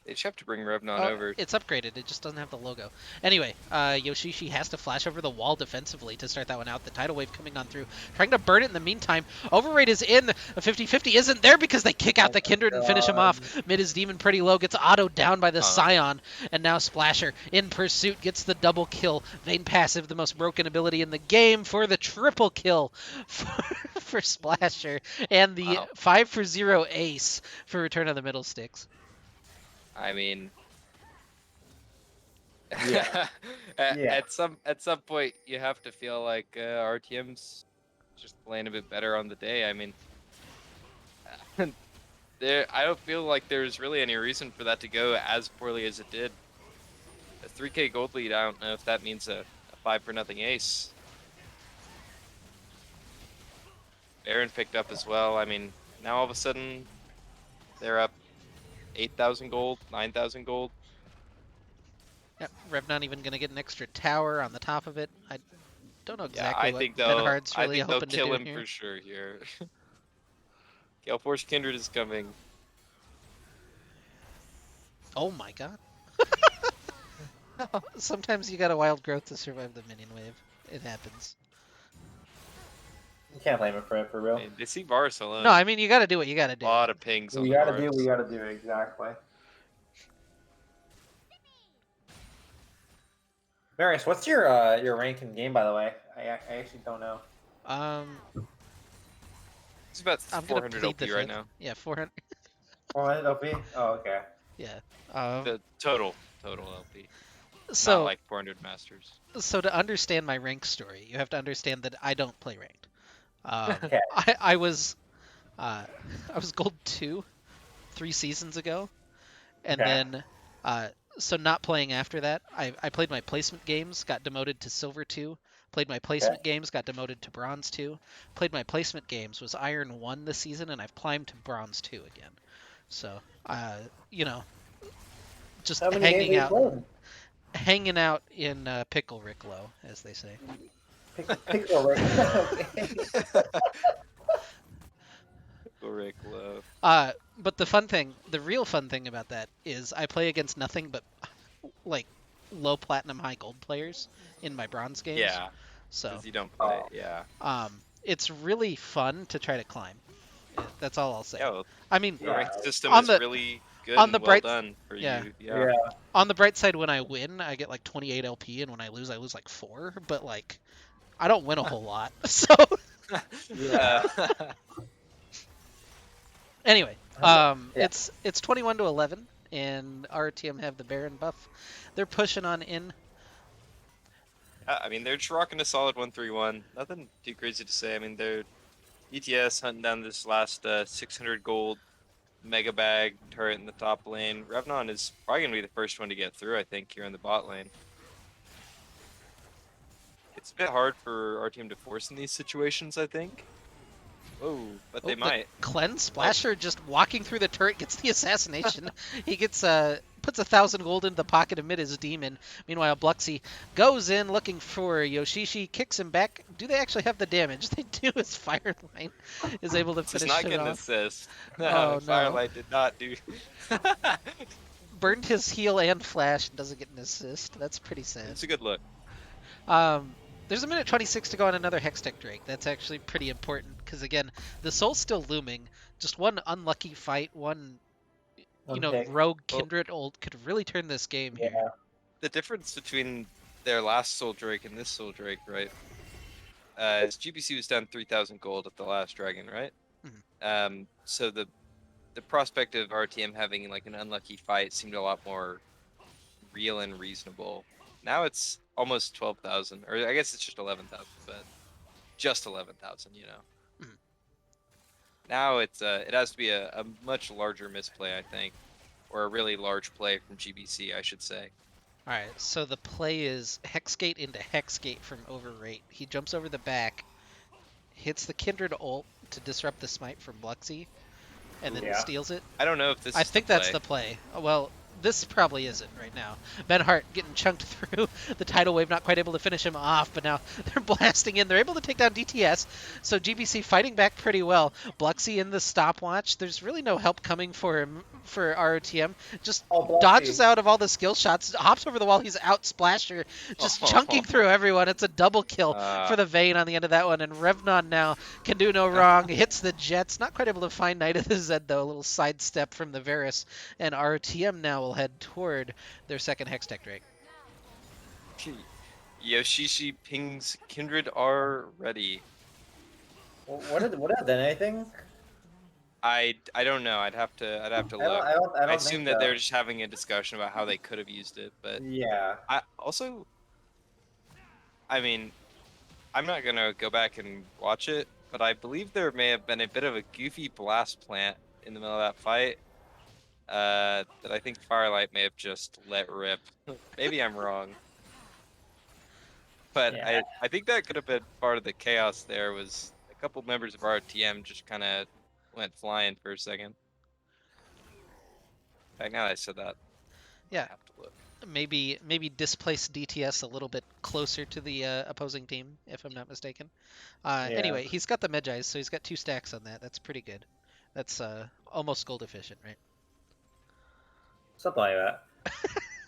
they just have to bring Revnon Oh, over. it's upgraded. It just doesn't have the logo. Anyway, Yoshishi has to flash over the wall defensively to start that one out. The tidal wave coming on through, trying to burn it in the meantime. Overraid is in. A 50-50 isn't there because they kick out the Kindred and finish him off. Mid is Demon pretty low, gets autoed down by the Scion, and now Splasher in pursuit gets the double kill. Vayne passive, the most broken ability in the game for the triple kill for Splasher, and the 5-for-0 ace for Return of the Middlesticks. I mean, Yeah. at some point you have to feel like RTM's just playing a bit better on the day. I mean, I don't feel like there's really any reason for that to go as poorly as it did. A 3K gold lead, I don't know if that means a 5-for-0 ace. Baron picked up as well. I mean, now all of a sudden they're up 8,000 gold, 9,000 gold. Yep, Rev not even going to get an extra tower on the top of it. I don't know Yeah, exactly what Benhard's I really think they'll hoping to kill do him here. for sure here. Gale Force Kindred is coming. Oh my god. Sometimes you got a wild growth to survive the minion wave. It happens. You can't blame him for it, for real. I mean, they see Varus alone. No, I mean, you got to do what you got to do. A lot of pings on We the gotta Varus. do what we gotta do, exactly. Marius, what's your rank in game, by the way? I actually don't know. It's about I'm 400 gonna plead LP the right fifth. now. Yeah, 400. 400 OP? Oh, okay. Yeah. The total LP. So not like 400 masters. So to understand my rank story, you have to understand that I don't play ranked. Okay. I was gold 2 3 seasons ago, and Okay. then so not playing after that. I played my placement games, got demoted to silver 2. Played my placement games, got demoted to bronze 2. Played my placement games, was iron 1 this season, and I've climbed to bronze 2 again. So you know, just How many games have you played? hanging out in Pickle Rick Low, as they say. Pickle Rick. Rick Love. But the real fun thing about that is I play against nothing but like low platinum, high gold players in my bronze games. Yeah. So Because you don't play. Yeah. it's really fun to try to climb. That's all I'll say. Yeah, well, I mean, the rank system on is the really good on the and well bright done for yeah. you. Yeah. On the bright side, when I win, I get like 28 LP, and when I lose like 4. But like, I don't win a whole lot. So Yeah. anyway, Yeah. it's 21-11, and RTM have the Baron buff. They're pushing on in. I mean, they're just rocking a solid 1-3-1. Nothing too crazy to say. I mean, they're ETS hunting down this last 600 gold mega bag turret in the top lane. Revnon is probably going to be the first one to get through, I think, here in the bot lane. It's a bit hard for our team to force in these situations, I think. Whoa, but they might. Cleanse Splasher just walking through the turret gets the assassination. He gets puts 1,000 gold into the pocket amid his demon. Meanwhile, Bluxy goes in looking for Yoshishi, kicks him back. Do they actually have the damage? They do. His Firelight is able to finish Does not it get an off. assist. Oh, no. Firelight did not do. Burned his heal and flash and doesn't get an assist. That's pretty sad. It's a good look. There's a minute 26 to go on another Hextech Drake. That's actually pretty important because, again, the Soul's still looming. Just one unlucky fight, one rogue Kindred could really turn this game here. The difference between their last Soul Drake and this Soul Drake, right? Is GBC was down 3,000 gold at the last dragon, right? Mm-hmm. So the prospect of RTM having like an unlucky fight seemed a lot more real and reasonable. Now it's almost 12,000, or I guess it's just 11,000, but just 11,000, you know. Now it has to be a much larger misplay, I think, or a really large play from GBC, I should say. All right, so the play is Hexgate into Hexgate from overrate. He jumps over the back, hits the Kindred ult to disrupt the smite from Bluxy, and then Yeah. steals it. I don't know if this I is think the that's play. the play. Well, this probably isn't right now. Ben Hart getting chunked through the tidal wave, not quite able to finish him off, but now they're blasting in. They're able to take down DTS, so GBC fighting back pretty well. Bluxy in the stopwatch. There's really no help coming for him for ROTM. Just Oh, dodges out of all the skill shots, hops over the wall. He's out Splasher, just chunking through everyone. It's a double kill for the Vayne on the end of that one, and Revnon now can do no wrong. Hits the Jets, not quite able to find Knight of the Zed though. A little sidestep from the Varus, and RTM now will head toward their second Hextech Drake. Yoshishi pings Kindred are ready. What have done anything? I don't know. I'd have to look. I don't I think assume that so. they're just having a discussion about how they could have used it, but Yeah. I mean, I'm not gonna go back and watch it, but I believe there may have been a bit of a goofy blast plant in the middle of that fight that I think Firelight may have just let rip. Maybe I'm wrong, but Yeah. I think that could have been part of the chaos. There was a couple members of RTM just kind of went flying for a second. In fact, now that I said that, Yeah. I have to look. Maybe displace DTS a little bit closer to the opposing team, if I'm not mistaken. Anyway, he's got the Medjais, so he's got 2 stacks on that. That's pretty good. That's almost gold efficient, right? Something like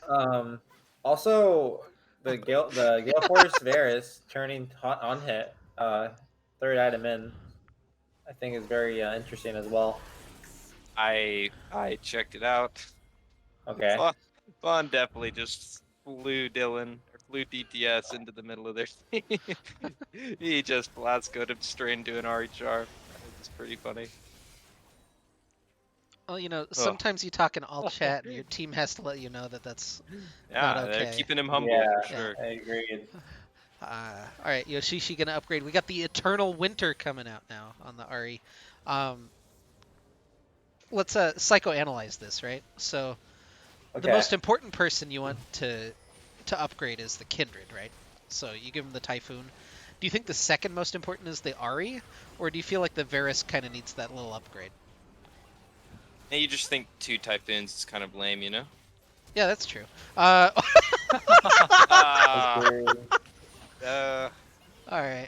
that. Also, the Gale Force Varus turning hot on hit, third item in, I think is very interesting as well. I checked it out. Okay. Vaughn definitely just flew DTS into the middle of their team. He just blast-goed him straight into an RE Charm. It's pretty funny. Well, you know, sometimes you talk in all chat and your team has to let you know that that's not okay. They're keeping him humble for sure. I agree. All right, Yoshishi gonna upgrade. We got the Eternal Winter coming out now on the RE. Let's psychoanalyze this, right? So the most important person you want to upgrade is the Kindred, right? So you give him the Typhoon. Do you think the second most important is the Ari, or do you feel like the Varus kind of needs that little upgrade? And you just think 2 Typhoons is kind of lame, you know? Yeah, that's true. All right.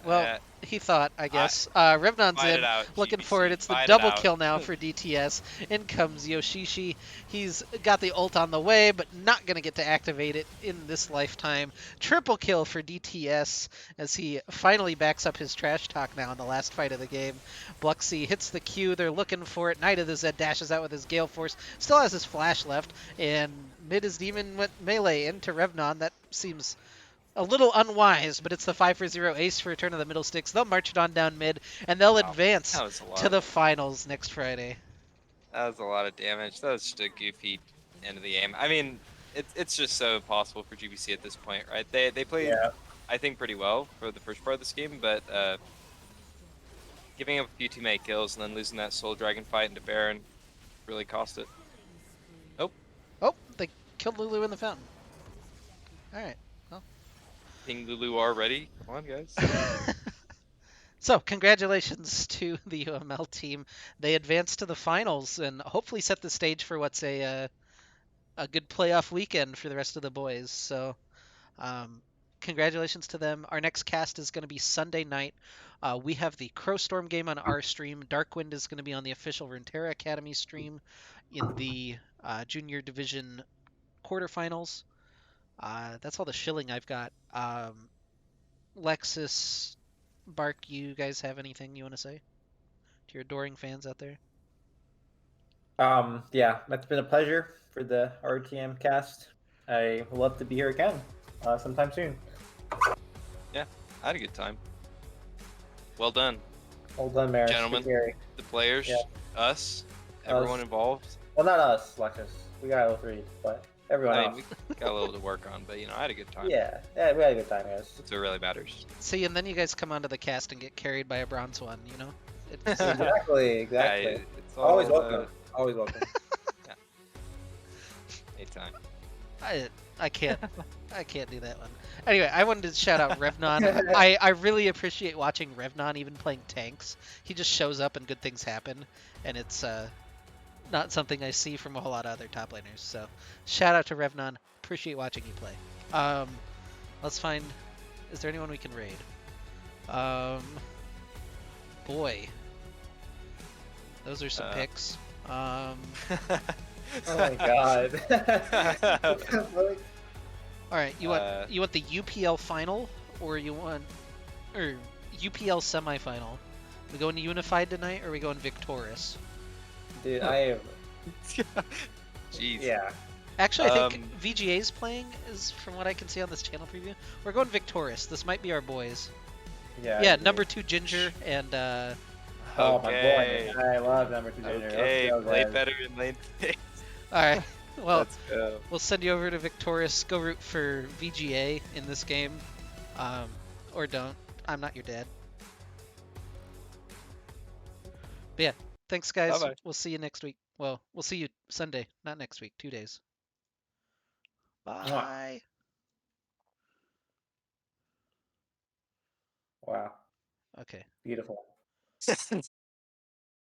Well, he thought, I guess. Revnon's in, looking for it. It's the double kill now for DTS. In comes Yoshishi. He's got the ult on the way, but not going to get to activate it in this lifetime. Triple kill for DTS as he finally backs up his trash talk now in the last fight of the game. Bluxy hits the Q. They're looking for it. Knight of the Zed dashes out with his Gale Force. Still has his flash left. And mid his demon went melee into Revnon. That seems a little unwise, but it's the 5-for-0 ace for Return of the Middlesticks. They'll march it on down mid, and they'll advance to the finals next Friday. That was a lot of damage. That was just a goofy end of the game. I mean, it's just so impossible for GBC at this point, right? They played, I think, pretty well for the first part of this game, but giving up a few too many kills and then losing that Soul Dragon fight into Baron really cost it. Oh, they killed Lulu in the fountain. All right. Ping Lulu already? Come on, guys. So, congratulations to the UML team. They advanced to the finals and hopefully set the stage for what's a good playoff weekend for the rest of the boys. So, congratulations to them. Our next cast is going to be Sunday night. We have the Crowstorm game on our stream. Darkwind is going to be on the official Runeterra Academy stream in the Junior Division quarterfinals. That's all the shilling I've got. Lexus, Bark, you guys have anything you want to say to your adoring fans out there? Yeah, it's been a pleasure for the RTM cast. I would love to be here again sometime soon. Yeah, I had a good time. Well done. Well done, Maris. Gentlemen, the players, us, everyone involved. Well, not us, Lexus. We got 03, but everyone else. We got a little to work on, but, you know, I had a good time. Yeah, we had a good time, guys. That's what really matters. See, and then you guys come onto the cast and get carried by a bronze one, you know? It's, Exactly. Yeah, it's all, Always welcome. Always welcome. anytime. I can't do that one. Anyway, I wanted to shout out Revnon. I really appreciate watching Revnon even playing tanks. He just shows up and good things happen, and it's not something I see from a whole lot of other top laners. So shout out to Revnon. Appreciate watching you play. Let's find. Is there anyone we can raid? Boy, those are some picks. Oh my god. All right, you want the UPL final or you want UPL semifinal? We going unified tonight or we going victorious? Dude, I am. Jeez. Yeah. Actually, I think VGA's playing is from what I can see on this channel preview. We're going victorious. This might be our boys. Yeah. Yeah, number 2 Ginger and Oh my boy, I love number 2 Ginger. Okay, Let's go, play guys. better in lane 6. all right. Well, Let's go. we'll send you over to victorious. Go root for VGA in this game, or don't. I'm not your dad. But yeah, thanks guys. Bye-bye. We'll see you next week. Well, we'll see you Sunday, not next week. 2 days. Bye. Wow. Okay. Beautiful.